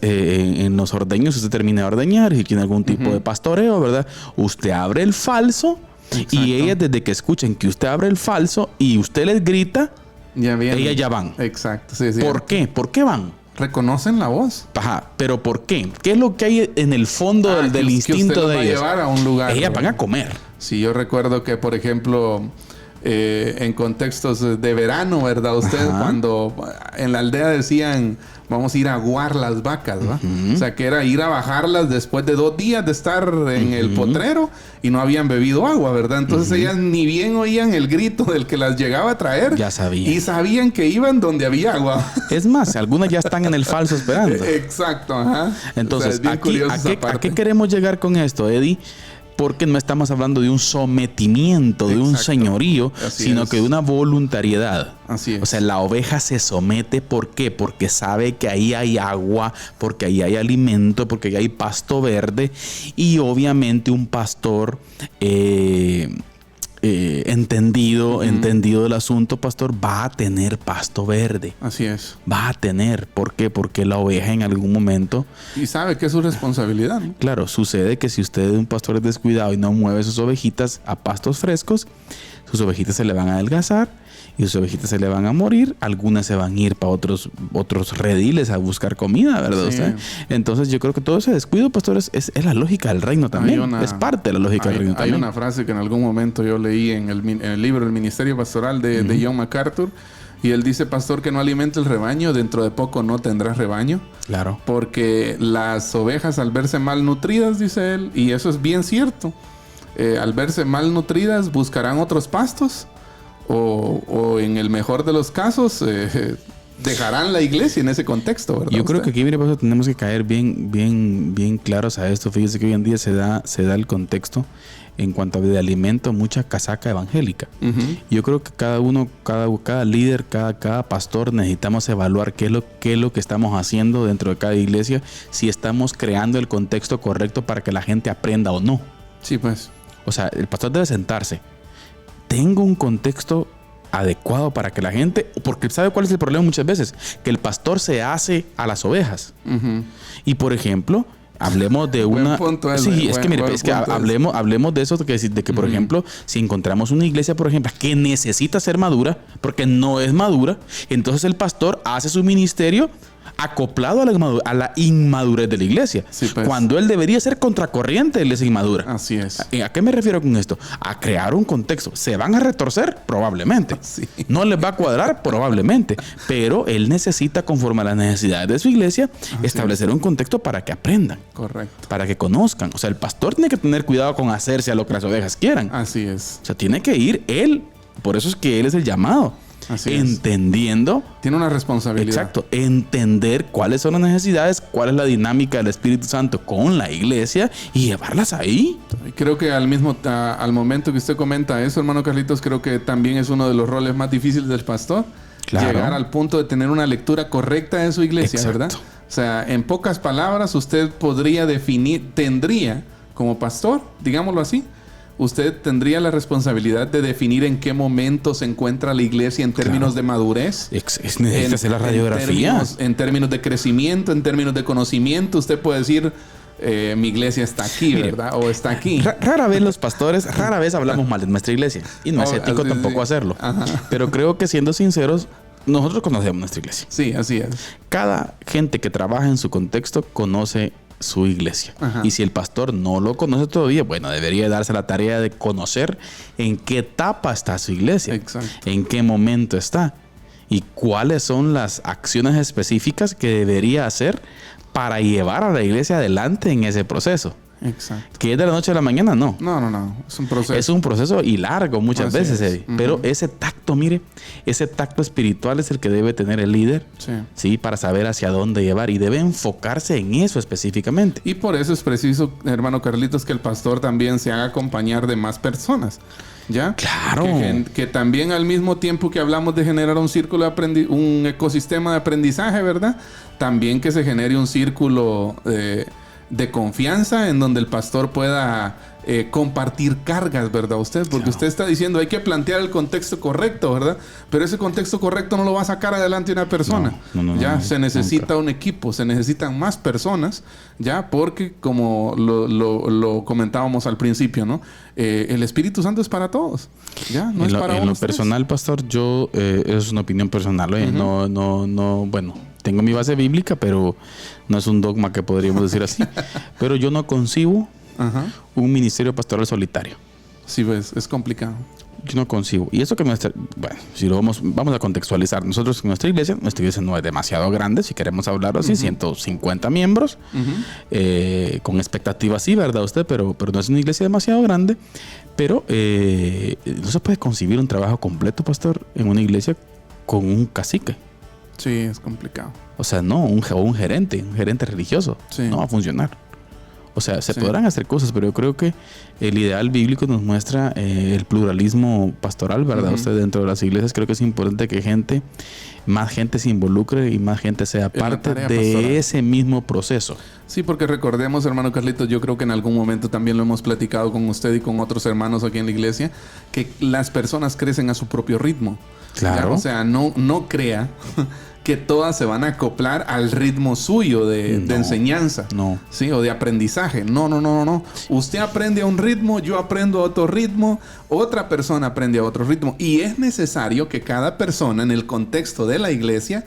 en los ordeños, usted termina de ordeñar y si tiene algún tipo de pastoreo, ¿verdad? Usted abre el falso. Exacto. Y ellas, desde que escuchen que usted abre el falso y usted les grita, ellas ya van. Exacto. Sí. ¿Por qué? ¿Por qué van? Reconocen la voz. Ajá, pero ¿por qué? ¿Qué es lo que hay en el fondo del instinto de ellas? Va a llevar a un lugar. Ellas van a comer. Sí, yo recuerdo que, por ejemplo, en contextos de verano, ¿verdad? Ustedes cuando en la aldea decían, vamos a ir a aguar las vacas, ¿va? O sea, que era ir a bajarlas después de 2 días de estar en el potrero y no habían bebido agua, ¿verdad? Entonces ellas ni bien oían el grito del que las llegaba a traer. Ya sabían. Y sabían que iban donde había agua. Es más, algunas ya están en el falso esperando. Exacto, ajá. Entonces, O sea, es bien ¿a qué queremos llegar con esto, Eddie? Porque no estamos hablando de un sometimiento, de un señorío, sino que de una voluntariedad. Así es. O sea, la oveja se somete, ¿por qué? Porque sabe que ahí hay agua, porque ahí hay alimento, porque ahí hay pasto verde. Y obviamente un pastor entendido del asunto, pastor, va a tener pasto verde. Así es. Va a tener. ¿Por qué? Porque la oveja en algún momento... Y sabe que es su responsabilidad, ¿no? Claro, sucede que si usted es un pastor descuidado y no mueve sus ovejitas a pastos frescos, sus ovejitas se le van a adelgazar y sus ovejitas se le van a morir. Algunas se van a ir para otros rediles a buscar comida, ¿verdad? Sí. Entonces yo creo que todo ese descuido, pastor, es la lógica del reino también. Es parte de la lógica del reino también. Hay una frase que en algún momento yo leí en el libro El Ministerio Pastoral de John MacArthur. Y él dice, pastor, que no alimente el rebaño, dentro de poco no tendrás rebaño. Claro. Porque las ovejas, al verse malnutridas, dice él, y eso es bien cierto, al verse malnutridas buscarán otros pastos o en el mejor de los casos dejarán la iglesia en ese contexto, ¿verdad? Yo creo que aquí, mire, pastor, tenemos que caer bien claros a esto. Fíjese que hoy en día se da el en cuanto a de alimento, mucha casaca evangélica. Yo creo que cada líder, cada pastor, necesitamos evaluar qué es lo que estamos haciendo dentro de cada iglesia, si estamos creando el contexto correcto para que la gente aprenda o no. Sí, pues. O sea, el pastor debe sentarse. Tengo un contexto adecuado para que la gente... Porque ¿sabe cuál es el problema muchas veces? Que el pastor se hace a las ovejas. Uh-huh. Y, por ejemplo... Hablemos de una... Sí, es que mire, es que hablemos de eso, de que por ejemplo, si encontramos una iglesia, por ejemplo, que necesita ser madura, porque no es madura, entonces el pastor hace su ministerio acoplado a la inmadurez de la iglesia. Sí, pues. Cuando él debería ser contracorriente, él es inmadura. Así es. ¿A qué me refiero con esto? A crear un contexto. ¿Se van a retorcer? Probablemente. Sí. ¿No les va a cuadrar? Probablemente. Pero él necesita, conforme a las necesidades de su iglesia, establecer un contexto para que aprendan. Correcto. Para que conozcan. O sea, el pastor tiene que tener cuidado con hacerse a lo que las ovejas quieran. Así es. O sea, tiene que ir él. Por eso es que él es el llamado. Así entendiendo. Tiene una responsabilidad. Exacto. Entender cuáles son las necesidades, cuál es la dinámica del Espíritu Santo con la iglesia y llevarlas ahí. Creo que al momento que usted comenta eso, hermano Carlitos, creo que también es uno de los roles más difíciles del pastor. Claro. Llegar al punto de tener una lectura correcta de su iglesia, exacto, ¿verdad? O sea, en pocas palabras, usted tendría como pastor, digámoslo así, usted tendría la responsabilidad de definir en qué momento se encuentra la iglesia en términos de madurez. Necesita hacer la radiografía. En términos de crecimiento, en términos de conocimiento. Usted puede decir, mi iglesia está aquí, ¿verdad? O está aquí. Rara vez los pastores, rara vez hablamos mal de nuestra iglesia. Y no es ético tampoco hacerlo. Ajá. Pero creo que siendo sinceros, nosotros conocemos nuestra iglesia. Sí, así es. Cada gente que trabaja en su contexto conoce su iglesia. Ajá. Y si el pastor no lo conoce todavía, bueno, debería darse la tarea de conocer en qué etapa está su iglesia. Exacto. En qué momento está. Y cuáles son las acciones específicas que debería hacer para llevar a la iglesia adelante en ese proceso. Exacto. ¿Que es de la noche a la mañana? No. No. Es un proceso. Es un proceso y largo muchas veces, Eddie. Uh-huh. Pero ese tacto, mire, ese tacto espiritual es el que debe tener el líder. Sí, para saber hacia dónde llevar. Y debe enfocarse en eso específicamente. Y por eso es preciso, hermano Carlitos, que el pastor también se haga acompañar de más personas. ¿Ya? Claro. Que también al mismo tiempo que hablamos de generar un círculo de un ecosistema de aprendizaje, ¿verdad? También que se genere un círculo de confianza en donde el pastor pueda compartir cargas, ¿verdad? Porque usted está diciendo hay que plantear el contexto correcto, ¿verdad? Pero ese contexto correcto no lo va a sacar adelante una persona. No, se necesita un equipo, se necesitan más personas, ya, porque como lo comentábamos al principio, ¿no? El Espíritu Santo es para todos, ya, no es para uno. En lo personal, pastor, yo es una opinión personal, uh-huh. No, bueno, tengo mi base bíblica, pero no es un dogma que podríamos decir así. Pero yo no concibo un ministerio pastoral solitario. Sí, pues, es complicado. Yo no concibo. Y eso que bueno, si lo vamos a contextualizar. Nosotros en nuestra iglesia no es demasiado grande, si queremos hablarlo así, 150 miembros, con expectativas, sí, ¿verdad usted? Pero no es una iglesia demasiado grande. Pero no se puede concebir un trabajo completo, pastor, en una iglesia con un cacique. Sí, es complicado. O sea, no, un gerente religioso. Sí. No va a funcionar. O sea, se podrán hacer cosas, pero yo creo que el ideal bíblico nos muestra el pluralismo pastoral, ¿verdad? Uh-huh. Usted dentro de las iglesias creo que es importante que más gente se involucre y más gente sea parte de ese mismo proceso. Sí, porque recordemos, hermano Carlitos, yo creo que en algún momento también lo hemos platicado con usted y con otros hermanos aquí en la iglesia, que las personas crecen a su propio ritmo. Claro. ¿Ya? O sea, no crea que todas se van a acoplar al ritmo suyo de enseñanza. No. ¿Sí? O de aprendizaje. No. Usted aprende a un ritmo, yo aprendo a otro ritmo, otra persona aprende a otro ritmo. Y es necesario que cada persona en el contexto de la iglesia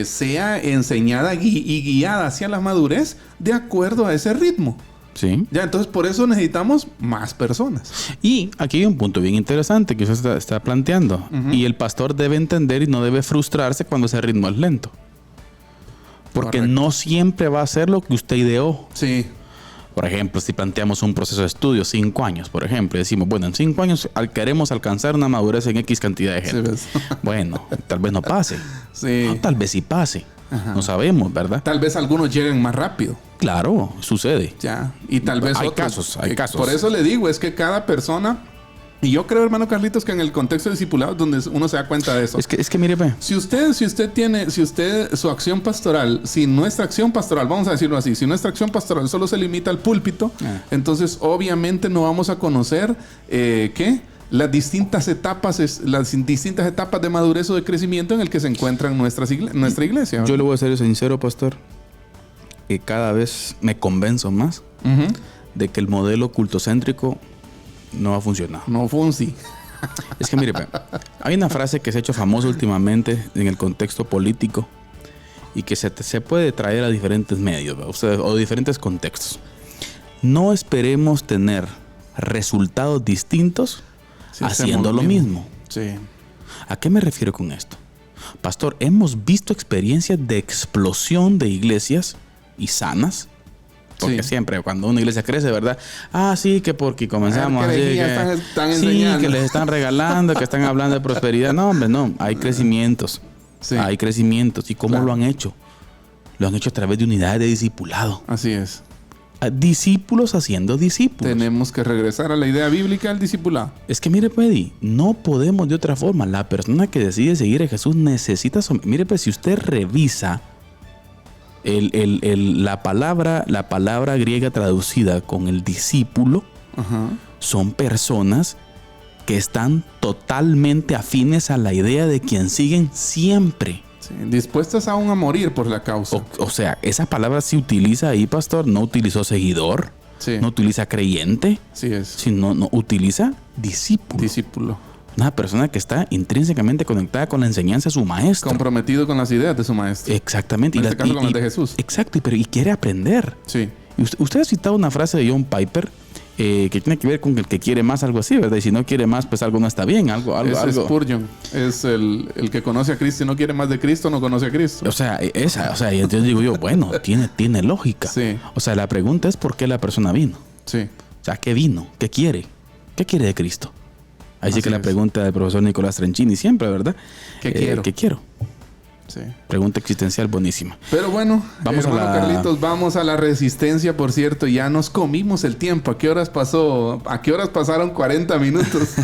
sea enseñada y guiada hacia la madurez de acuerdo a ese ritmo. Sí. Ya, entonces por eso necesitamos más personas. Y aquí hay un punto bien interesante que usted está planteando. Uh-huh. Y el pastor debe entender y no debe frustrarse cuando ese ritmo es lento. Porque correcto, no siempre va a ser lo que usted ideó. Sí. Por ejemplo, si planteamos un proceso de estudio, 5 años, por ejemplo, y decimos, bueno, en 5 años queremos alcanzar una madurez en X cantidad de gente. Sí, bueno, tal vez no pase. Sí. No, tal vez sí pase. Ajá. No sabemos, ¿verdad? Tal vez algunos lleguen más rápido. Claro, sucede. Ya. Y tal vez hay casos. Por eso le digo, es que cada persona Y yo creo, hermano Carlitos, que en el contexto de discipulado es donde uno se da cuenta de eso. Es que mire, pues. Si usted su acción pastoral, si nuestra acción pastoral, vamos a decirlo así, si nuestra acción pastoral solo se limita al púlpito, entonces obviamente no vamos a conocer las distintas etapas de madurez o de crecimiento en el que se encuentra nuestra iglesia. Yo le voy a ser sincero, pastor, que cada vez me convenzo más de que el modelo cultocéntrico no va a funcionar. No funciona. Es que mire, hay una frase que se ha hecho famosa últimamente en el contexto político y que se puede traer a diferentes medios, o diferentes contextos. No esperemos tener resultados distintos haciendo lo mismo. Sí. ¿A qué me refiero con esto? Pastor, hemos visto experiencias de explosión de iglesias y sanas. Porque siempre cuando una iglesia crece, ¿verdad? Sí, que porque comenzamos así, que les están regalando, que están hablando de prosperidad. No, hombre, no. Hay crecimientos. Sí. Hay crecimientos. ¿Y cómo lo han hecho? Lo han hecho a través de unidades de discipulado. Así es. Discípulos haciendo discípulos. Tenemos que regresar a la idea bíblica del discipulado. Es que mire, Peddy, no podemos de otra forma. La persona que decide seguir a Jesús necesita... Mire, pues, si usted revisa la palabra griega traducida con el discípulo, son personas que están totalmente afines a la idea de quien siguen siempre. Sí, dispuestas aún a morir por la causa. O sea, esa palabra se utiliza ahí, pastor. No utilizó seguidor, no utiliza creyente, sino no utiliza discípulo. Una persona que está intrínsecamente conectada con la enseñanza de su maestro. Comprometido con las ideas de su maestro. Exactamente. En este caso con el de Jesús. Exacto, y quiere aprender. Sí. Y usted ha citado una frase de John Piper que tiene que ver con el que quiere más, algo así, ¿verdad? Y si no quiere más, pues algo no está bien. Algo. Es Spurgeon. Es el que conoce a Cristo y no quiere más de Cristo, no conoce a Cristo. O sea, y entonces digo yo, bueno, tiene lógica. Sí. O sea, la pregunta es ¿por qué la persona vino? Sí. O sea, ¿qué vino? ¿Qué quiere? ¿Qué quiere de Cristo? Ahí sí que la pregunta del profesor Nicolás Trenchini siempre, ¿verdad? ¿Qué quiero? ¿Qué quiero? Sí. Pregunta existencial buenísima. Pero bueno, Carlitos, vamos a la resistencia, por cierto. Ya nos comimos el tiempo. ¿A qué horas pasó? ¿A qué horas pasaron 40 minutos?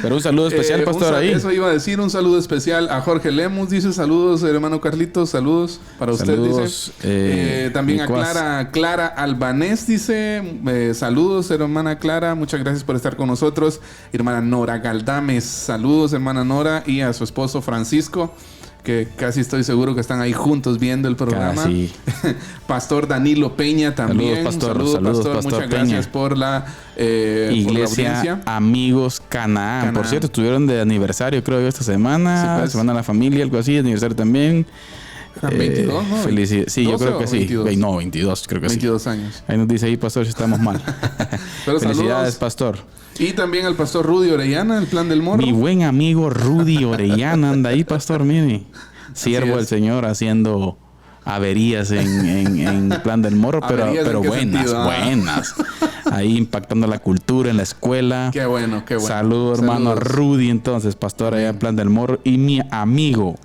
Pero un saludo especial, pastor, ahí. Eso iba a decir, un saludo especial a Jorge Lemus. Dice, saludos, hermano Carlitos. Saludos para usted, dice. También a Clara Albanés, dice. Saludos, hermana Clara. Muchas gracias por estar con nosotros. Hermana Nora Galdames. Saludos, hermana Nora. Y a su esposo Francisco, que casi estoy seguro que están ahí juntos viendo el programa. Casi. Pastor Danilo Peña también. Saludos, pastor. Muchas Peña. Gracias por la Iglesia Amigos Canaán. Por cierto, estuvieron de aniversario, creo yo, esta semana. Sí, pues. Semana de la familia, algo así, aniversario también. 22, ¿no? Sí, yo creo que sí. 22. No, 22, creo que 22 sí. años. Ahí nos dice ahí, pastor, si estamos mal. Pero felicidades, saludos. Pastor. Y también al pastor Rudy Orellana, el Plan del Morro. Mi buen amigo Rudy Orellana anda ahí, pastor, mire. Siervo del Señor haciendo averías en Plan del Morro, pero buenas. Ahí impactando la cultura en la escuela. Qué bueno. Saludos, hermano Rudy, entonces, pastor allá en Plan del Morro. Y mi amigo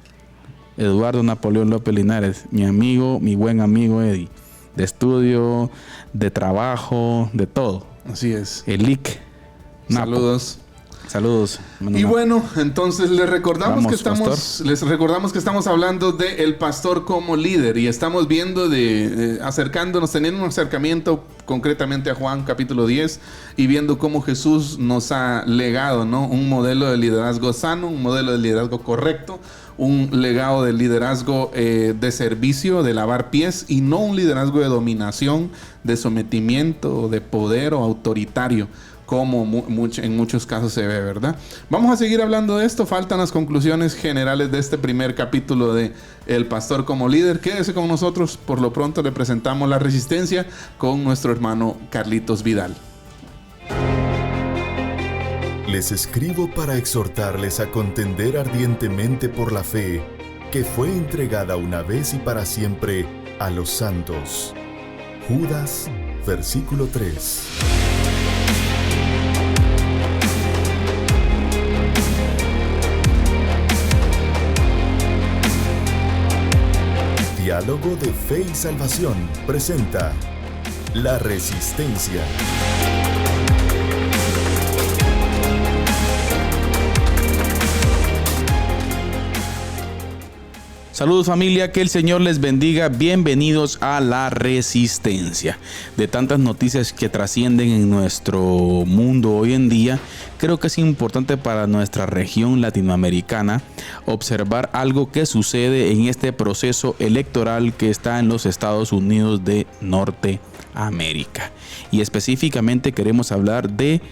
Eduardo Napoleón López Linares, mi buen amigo Eddie, de estudio, de trabajo, de todo. Así es. Elic. Saludos. Y bueno, entonces les recordamos que estamos hablando de el pastor como líder y estamos viendo teniendo un acercamiento concretamente a Juan capítulo 10 y viendo cómo Jesús nos ha legado, ¿no? Un modelo de liderazgo sano, un modelo de liderazgo correcto, un legado de liderazgo de servicio, de lavar pies y no un liderazgo de dominación, de sometimiento, de poder o autoritario, como en muchos casos se ve, ¿verdad? Vamos a seguir hablando de esto. Faltan las conclusiones generales de este primer capítulo de El Pastor como Líder. Quédese con nosotros. Por lo pronto le presentamos La Resistencia con nuestro hermano Carlitos Vidal. Les escribo para exhortarles a contender ardientemente por la fe que fue entregada una vez y para siempre a los santos. Judas, versículo 3. Diálogo de Fe y Salvación presenta La Resistencia. Saludos familia, que el Señor les bendiga. Bienvenidos a La Resistencia. De tantas noticias que trascienden en nuestro mundo hoy en día, creo que es importante para nuestra región latinoamericana observar algo que sucede en este proceso electoral que está en los Estados Unidos de Norteamérica. Y específicamente queremos hablar de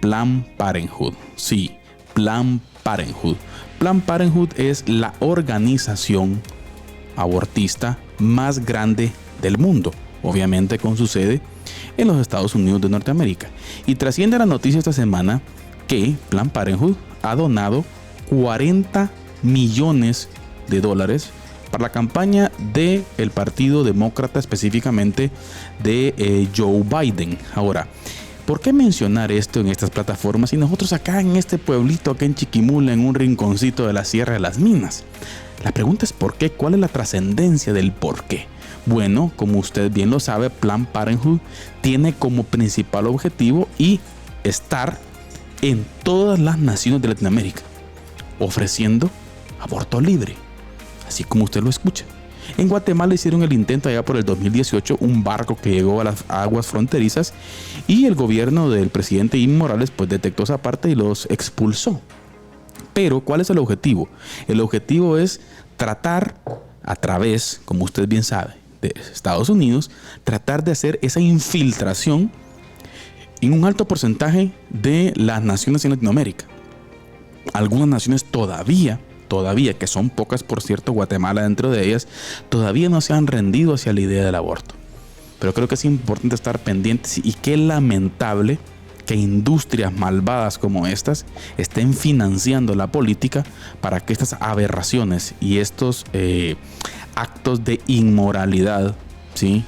Planned Parenthood. Sí, Planned Parenthood. Planned Parenthood es la organización abortista más grande del mundo, obviamente con su sede en los Estados Unidos de Norteamérica. Y trasciende la noticia esta semana que Planned Parenthood ha donado $40 millones para la campaña del Partido Demócrata, específicamente de Joe Biden. Ahora, ¿por qué mencionar esto en estas plataformas y nosotros acá en este pueblito, acá en Chiquimula, en un rinconcito de la Sierra de las Minas? La pregunta es ¿por qué? ¿Cuál es la trascendencia del por qué? Bueno, como usted bien lo sabe, Planned Parenthood tiene como principal objetivo y estar en todas las naciones de Latinoamérica, ofreciendo aborto libre, así como usted lo escucha. En Guatemala hicieron el intento allá por el 2018, un barco que llegó a las aguas fronterizas y el gobierno del presidente Evo Morales pues detectó esa parte y los expulsó. Pero ¿cuál es el objetivo? El objetivo es tratar a través, como usted bien sabe, de Estados Unidos, tratar de hacer esa infiltración en un alto porcentaje de las naciones en Latinoamérica. Algunas naciones todavía, que son pocas por cierto, Guatemala dentro de ellas, todavía no se han rendido hacia la idea del aborto. Pero creo que es importante estar pendientes y qué lamentable que industrias malvadas como estas estén financiando la política para que estas aberraciones y estos actos de inmoralidad, ¿sí?,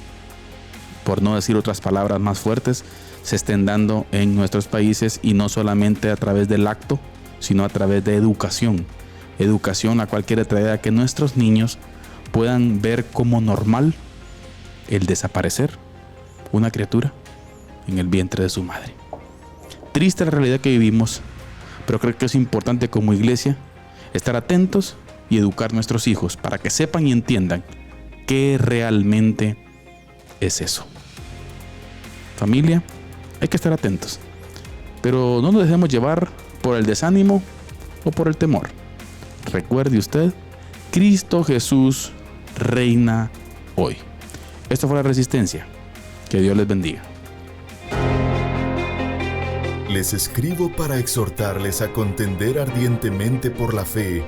por no decir otras palabras más fuertes, se estén dando en nuestros países, y no solamente a través del acto, sino a través de educación, la cual quiere traer a que nuestros niños puedan ver como normal el desaparecer una criatura en el vientre de su madre. Triste la realidad que vivimos, pero creo que es importante como iglesia estar atentos y educar a nuestros hijos para que sepan y entiendan qué realmente es eso. Familia, hay que estar atentos, pero no nos dejemos llevar por el desánimo o por el temor. Recuerde usted, Cristo Jesús reina hoy. Esto fue La Resistencia. Que Dios les bendiga. Les escribo para exhortarles a contender ardientemente por la fe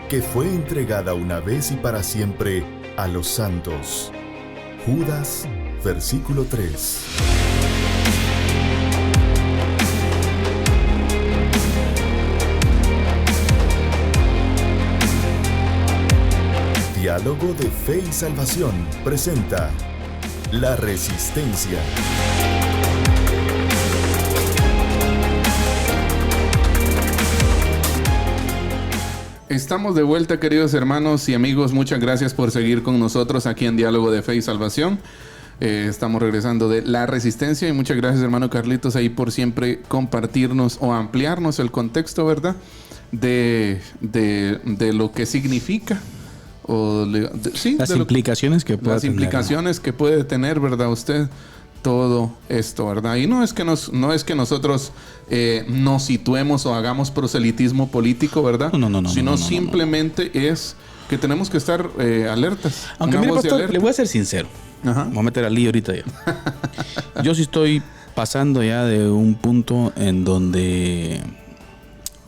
que fue entregada una vez y para siempre a los santos. Judas, versículo 3. Diálogo de Fe y Salvación presenta La Resistencia. Estamos de vuelta, queridos hermanos y amigos. Muchas gracias por seguir con nosotros aquí en Diálogo de Fe y Salvación. Estamos regresando de La Resistencia y muchas gracias, hermano Carlitos, ahí por siempre compartirnos o ampliarnos el contexto, ¿verdad?, de lo que significa las implicaciones que puede tener, ¿verdad?, usted todo esto, ¿verdad? Y no es que nosotros nos situemos o hagamos proselitismo político, ¿verdad? No, sino simplemente es que tenemos que estar alertas. Aunque mire, pastor, le voy a ser sincero. Ajá. Voy a meter al lío ahorita ya. Yo sí estoy pasando ya de un punto en donde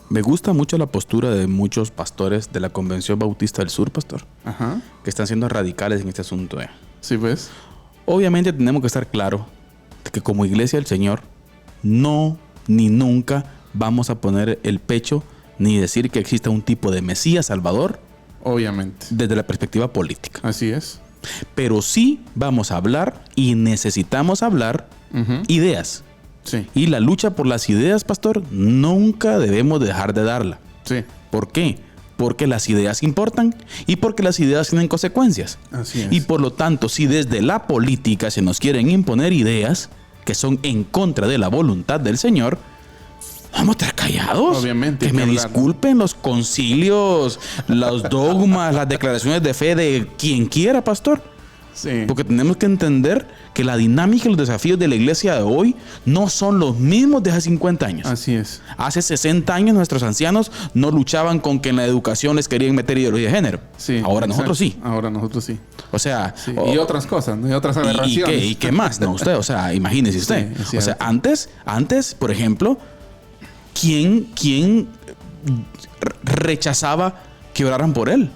me gusta mucho la postura de muchos pastores de la Convención Bautista del Sur, pastor. Ajá. Que están siendo radicales en este asunto. Sí, pues. Obviamente tenemos que estar claros de que como iglesia del Señor no ni nunca vamos a poner el pecho ni decir que exista un tipo de Mesías Salvador. Obviamente. Desde la perspectiva política. Así es. Pero sí vamos a hablar y necesitamos hablar ideas. Sí. Y la lucha por las ideas, pastor, nunca debemos dejar de darla. Sí. ¿Por qué? Porque las ideas importan y porque las ideas tienen consecuencias. Así es. Y por lo tanto, si desde la política se nos quieren imponer ideas que son en contra de la voluntad del Señor, Vamos a estar callados. Obviamente. Que me disculpen los concilios, los dogmas, las declaraciones de fe de quien quiera, pastor. Sí. Porque tenemos que entender que la dinámica y los desafíos de la iglesia de hoy no son los mismos de hace 50 años. Así es. Hace 60 años nuestros ancianos no luchaban con que en la educación les querían meter ideología de género. Sí, Ahora nosotros sí. Ahora nosotros sí. O sea... Sí. Y otras cosas, ¿no? Y otras aberraciones. ¿Y qué más? No, usted, o sea, imagínese usted. Sí, o sea, antes, por ejemplo, ¿quién rechazaba que oraran por él?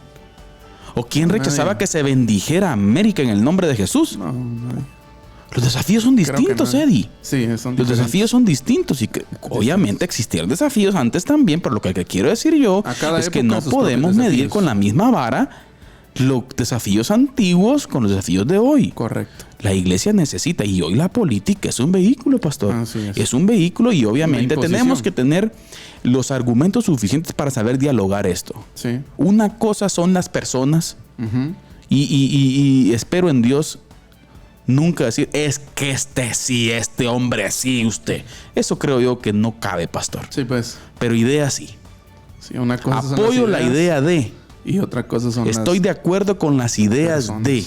¿O quién rechazaba Nadie. que se bendijera América en el nombre de Jesús? No. Los desafíos son distintos, Eddie. Sí, son Los diferentes. desafíos son distintos y que, obviamente existieron desafíos antes también, pero lo que quiero decir yo A cada es que época no sus podemos propios medir desafíos. con la misma vara los desafíos antiguos con los desafíos de hoy. Correcto. La iglesia necesita, y hoy la política es un vehículo, pastor. Así es. Es un vehículo y obviamente Una imposición. tenemos que tener los argumentos suficientes para saber dialogar esto. Sí. Una cosa son las personas Ujú. y espero en Dios nunca decir, es que este hombre sí, usted. Eso creo yo que no cabe, pastor. Sí, pues. Pero ideas sí. Sí, una cosa son Apoyo las la ideas idea de, y otra cosa son estoy de acuerdo con las ideas personas. de,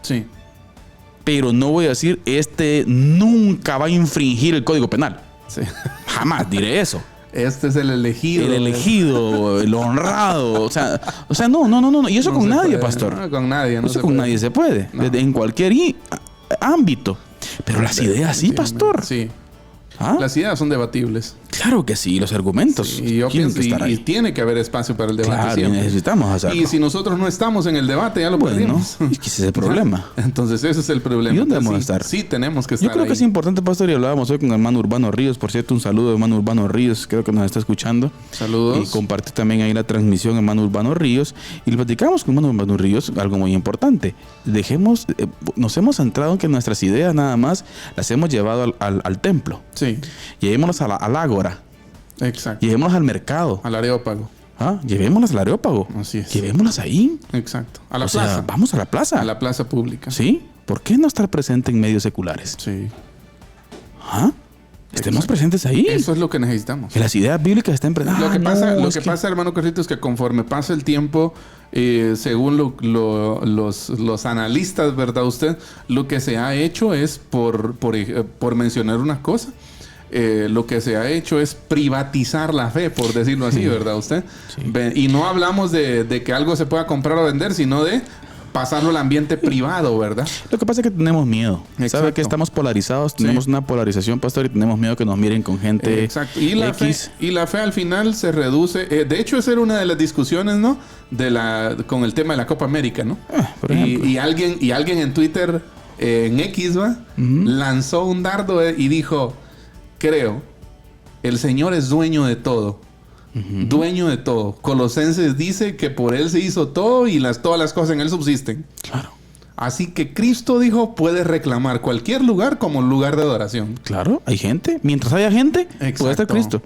Sí. pero no voy a decir, nunca va a infringir el Código Penal. Sí. Jamás diré eso. Este es el elegido. El elegido, el honrado. O sea, no. Y eso No con se nadie, puede. pastor. No, con nadie. No Eso se con puede. nadie se puede. No. En cualquier ámbito. Pero las ideas sí, pastor. Sí. ¿Ah? Las ideas son debatibles. Claro que sí, los argumentos Sí, y yo tienen pienso, que estar y ahí. tiene que haber espacio para el debate Claro, y siempre. necesitamos hacerlo. Y si nosotros no estamos en el debate, ya lo Bueno, perdimos. es que ese es el problema. Entonces ese es el problema. ¿Y dónde Entonces, vamos a estar? Sí, tenemos que Yo estar creo que ahí. es importante, pastor, y hablábamos hoy con el hermano Urbano Ríos. Por cierto, un saludo, hermano Urbano Ríos, creo que nos está escuchando. Saludos. Y compartió también ahí la transmisión, hermano Urbano Ríos. Y le platicamos con hermano Urbano Ríos algo muy importante. Nos hemos centrado en que nuestras ideas nada más las hemos llevado al templo. Sí, Llevémoslas al ágora, exacto. llevémoslas al mercado, Al Areópago. llevémoslas al Areópago. Así es. Llevémoslas ahí. Exacto. A la O sea, plaza. vamos a la plaza. A la plaza pública. ¿Sí? ¿Por qué no estar presente en medios seculares? Sí. Estemos Exacto. presentes ahí. Eso es lo que necesitamos. Que las ideas bíblicas estén presentes. Lo que pasa, hermano Carlito, es que conforme pasa el tiempo, según los analistas, ¿verdad? Usted, lo que se ha hecho es, por mencionar una cosa, lo que se ha hecho es privatizar la fe, por decirlo así, ¿verdad? Usted. Sí. Y no hablamos de que algo se pueda comprar o vender, sino de pasarlo al ambiente privado, ¿verdad? Lo que pasa es que tenemos miedo. ¿Sabe Exacto. que estamos polarizados? Tenemos una polarización, pastor, y tenemos miedo que nos miren con gente Exacto. Y la X. fe al final se reduce. De hecho, esa era una de las discusiones, ¿no? Con el tema de la Copa América, ¿no? Por ejemplo. Y alguien en Twitter, en X, ¿va? Lanzó un dardo y dijo: creo, el Señor es dueño de todo. Dueño de todo. Colosenses dice que por Él se hizo todo y todas las cosas en Él subsisten. Claro. Así que Cristo dijo, puede reclamar cualquier lugar como lugar de adoración. Claro, hay gente. Mientras haya gente, puede estar Exacto. Cristo.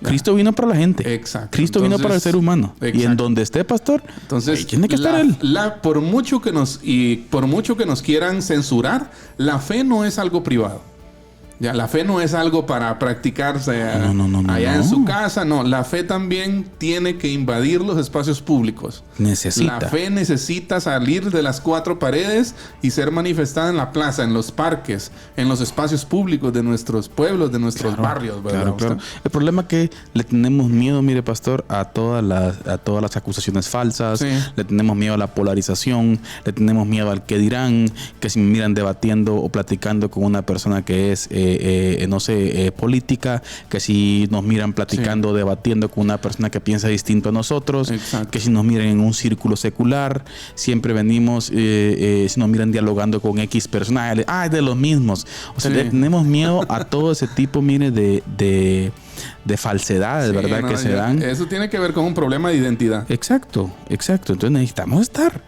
Cristo vino para la gente. Exacto. Cristo vino Entonces, para el ser humano. Y en exacto. donde esté, pastor, Entonces, ahí tiene que estar Él. por mucho que nos quieran censurar, la fe no es algo privado. Ya, la fe no es algo para practicarse allá en su casa. No, la fe también tiene que invadir los espacios públicos. Necesita. La fe necesita salir de las cuatro paredes y ser manifestada en la plaza, en los parques, en los espacios públicos de nuestros pueblos, de nuestros barrios, ¿verdad? Claro. El problema es que le tenemos miedo, mire, pastor, a todas las acusaciones falsas. Sí. Le tenemos miedo a la polarización. Le tenemos miedo al que dirán. Que si me miran debatiendo o platicando con una persona que es política, que si nos miran platicando, debatiendo con una persona que piensa distinto a nosotros, Exacto. que si nos miran en un círculo secular, siempre venimos, si nos miran dialogando con X personas, es de los mismos. O sea, Sí. le tenemos miedo a todo ese tipo, mire, de falsedades, Sí, ¿verdad? no, Que se dan. Eso tiene que ver con un problema de identidad. Exacto. Entonces necesitamos estar.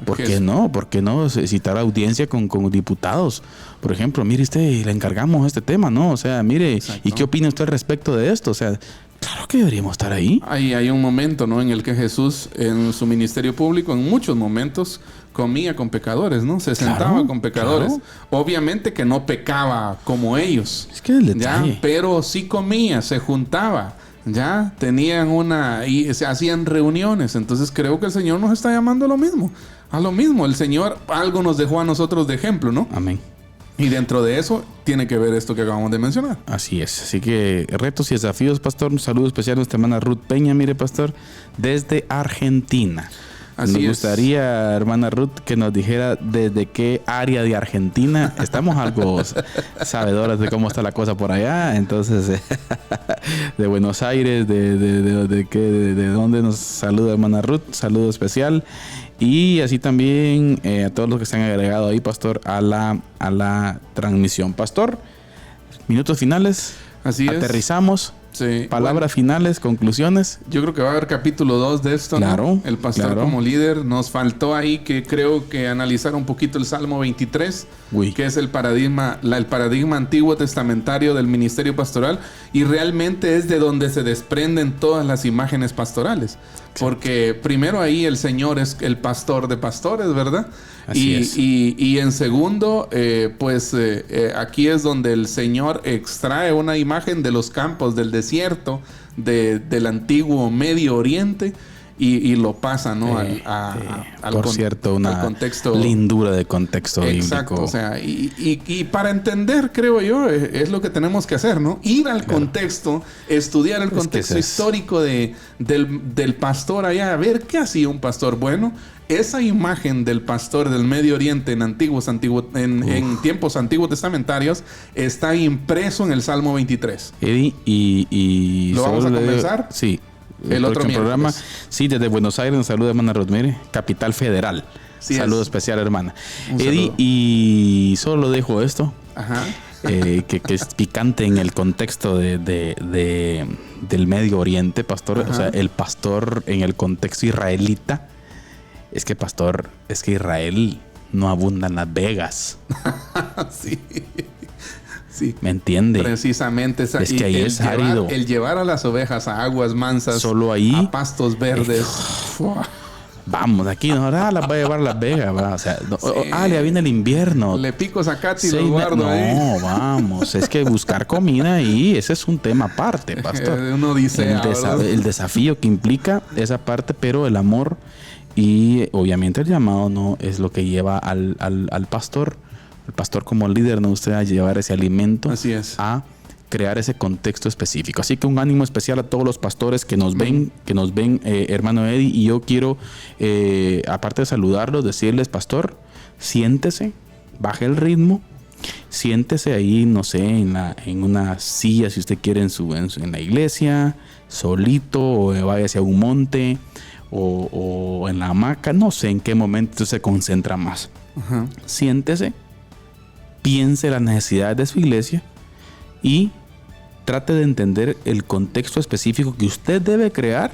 ¿Por qué no? ¿Por qué no citar audiencia con diputados? Por ejemplo, mire usted, le encargamos este tema, ¿no? O sea, mire, Exacto. ¿y qué opina usted al respecto de esto? O sea, Claro que deberíamos estar ahí. Hay un momento, ¿no?, en el que Jesús, en su ministerio público, en muchos momentos, comía con pecadores, ¿no? Se sentaba con pecadores. Claro. Obviamente que no pecaba como ellos. Es que el detalle. ¿Ya? Pero sí comía, se juntaba. Ya tenían y se hacían reuniones. Entonces creo que el Señor nos está llamando a lo mismo. A lo mismo. El Señor algo nos dejó a nosotros de ejemplo, ¿no? Amén. Y dentro de eso tiene que ver esto que acabamos de mencionar. Así es. Así que retos y desafíos, pastor. Un saludo especial a nuestra hermana Ruth Peña, mire, pastor, desde Argentina. Así nos es. gustaría, hermana Ruth, que nos dijera desde qué área de Argentina. Estamos algo sabedoras de cómo está la cosa por allá. Entonces, de Buenos Aires, de dónde nos saluda hermana Ruth. Saludo especial. Y así también a todos los que se han agregado ahí, pastor, a la transmisión. Pastor, minutos finales. Así es. Aterrizamos. Sí. Palabras finales, conclusiones. Yo creo que va a haber capítulo 2 de esto, Claro, ¿no? El pastor claro. como líder. Nos faltó ahí que creo que analizar un poquito el Salmo 23, Uy. que es el paradigma antiguo testamentario del ministerio pastoral, y realmente es de donde se desprenden todas las imágenes pastorales. Porque primero ahí el Señor es el pastor de pastores, ¿verdad? Así es. Y en segundo, aquí es donde el Señor extrae una imagen de los campos del desierto, del antiguo Medio Oriente, y lo pasa, ¿no? Por cierto, una al contexto lindura de contexto exacto, bíblico. o sea, y para entender, creo yo, es lo que tenemos que hacer, ¿no? Ir al contexto, estudiar el contexto histórico del pastor allá, a ver qué hacía un pastor. Bueno, esa imagen del pastor del Medio Oriente en tiempos antiguos testamentarios está impreso en el Salmo 23. Eddie, y ¿Lo vamos a comenzar? Sí. El otro próximo programa. miércoles. Sí, desde Buenos Aires nos saluda hermana Rodmere, capital federal. Sí, saludo es. especial, hermana. Un Eddie, saludo. y solo dejo esto, Ajá. que es picante en el contexto del Medio Oriente, pastor. Ajá. O sea, el pastor en el contexto israelita. Es que, pastor, Israel no abunda en Las Vegas. Sí. Sí. ¿Me entiende? Precisamente. Es que ahí es árido. El llevar a las ovejas a aguas mansas. Solo ahí. A pastos verdes. Vamos, aquí no, las va a llevar a Las Vegas, va. O sea, ya viene el invierno. Le pico zacate y 6 lo guardo ahí. No, vamos, es que buscar comida ahí, ese es un tema aparte, pastor. Uno dice el desafío que implica esa parte, pero el amor y obviamente el llamado no es lo que lleva al pastor. El pastor como líder no usted a llevar ese alimento. Así es. A crear ese contexto específico. Así que un ánimo especial a todos los pastores que nos ven, hermano Eddie, y yo quiero, aparte de saludarlos, decirles, pastor, siéntese, baje el ritmo, siéntese ahí, no sé, en una silla, si usted quiere, en la iglesia, solito, o váyase a un monte, o en la hamaca, no sé en qué momento se concentra más. Ajá. Siéntese, piense las necesidades de su iglesia y trate de entender el contexto específico que usted debe crear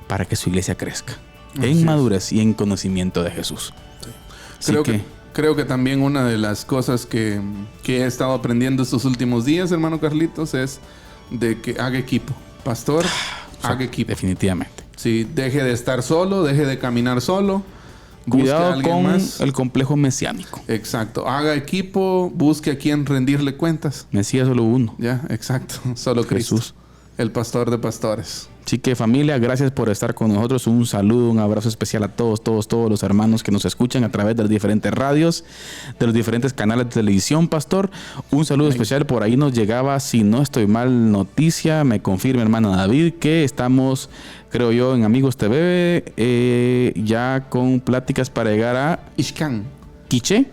para que su iglesia crezca en madurez y en conocimiento de Jesús. Sí. Creo que también una de las cosas que he estado aprendiendo estos últimos días, hermano Carlitos, es de que haga equipo. Pastor, haga equipo. Definitivamente. Sí, deje de estar solo, deje de caminar solo. Cuidado con el complejo mesiánico. Exacto. Haga equipo, busque a quien rendirle cuentas. Mesías solo uno. Ya, exacto. Solo Cristo. Jesús. El pastor de pastores. Así que, familia, gracias por estar con nosotros. Un saludo, un abrazo especial a todos los hermanos que nos escuchan a través de las diferentes radios, de los diferentes canales de televisión, pastor. Un saludo especial. Por ahí nos llegaba, si no estoy mal, noticia, me confirma hermano David, que estamos, creo yo, en Amigos TV, ya con pláticas para llegar a Ixcán. Quiché,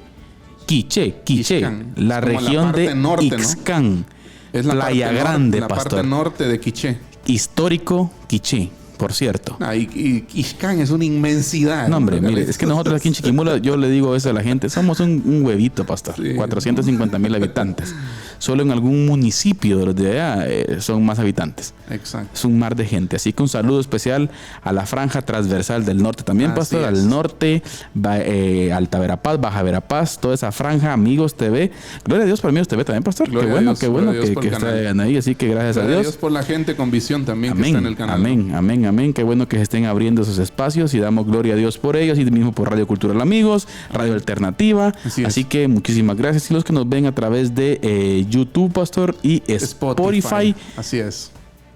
Ixcán. la Es como región la parte de norte, ¿no? Ixcán. Es la Playa parte Grande, la pastor. parte norte de Quiché. Histórico Quiché, por cierto. Y Ixcán es una inmensidad. No, hombre, mire, es que nosotros aquí en Chiquimula, yo le digo eso a la gente, somos un huevito, pastor. Sí. 450,000 habitantes. solo en algún municipio de los de allá son más habitantes. Exacto. Es un mar de gente. Así que un saludo especial a la franja transversal del norte también, Así pastor. es. Al norte, Alta Verapaz, Baja Verapaz, toda esa franja, Amigos TV. Gloria a Dios por Amigos TV también, pastor. Gloria Qué a bueno, Dios, qué bueno gloria a Dios por que el canal. estén ahí. Así que gracias Gloria a Dios. por la gente con visión también que está en el canal. Amén, amén, amén, qué bueno que se estén abriendo esos espacios y damos gloria a Dios por ellos y mismo por Radio Cultural Amigos, Radio Alternativa. Así que muchísimas gracias. Y los que nos ven a través de YouTube, pastor, y Spotify. Así es.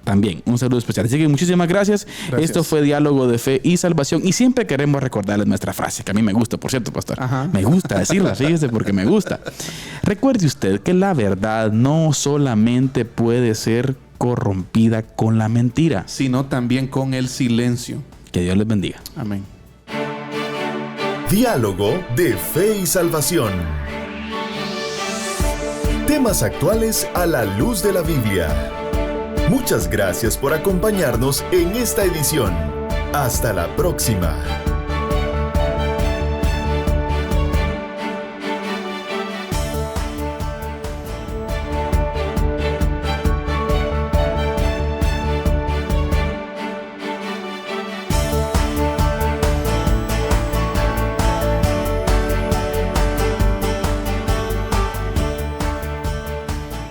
También un saludo especial. Así que muchísimas gracias. Esto fue Diálogo de Fe y Salvación. Y siempre queremos recordarles nuestra frase, que a mí me gusta, por cierto, pastor. Ajá. Me gusta decirla, fíjese, porque me gusta. Recuerde usted que la verdad no solamente puede ser corrompida con la mentira. Sino también con el silencio. Que Dios les bendiga. Amén. Diálogo de Fe y Salvación. Temas actuales a la luz de la Biblia. Muchas gracias por acompañarnos en esta edición. Hasta la próxima.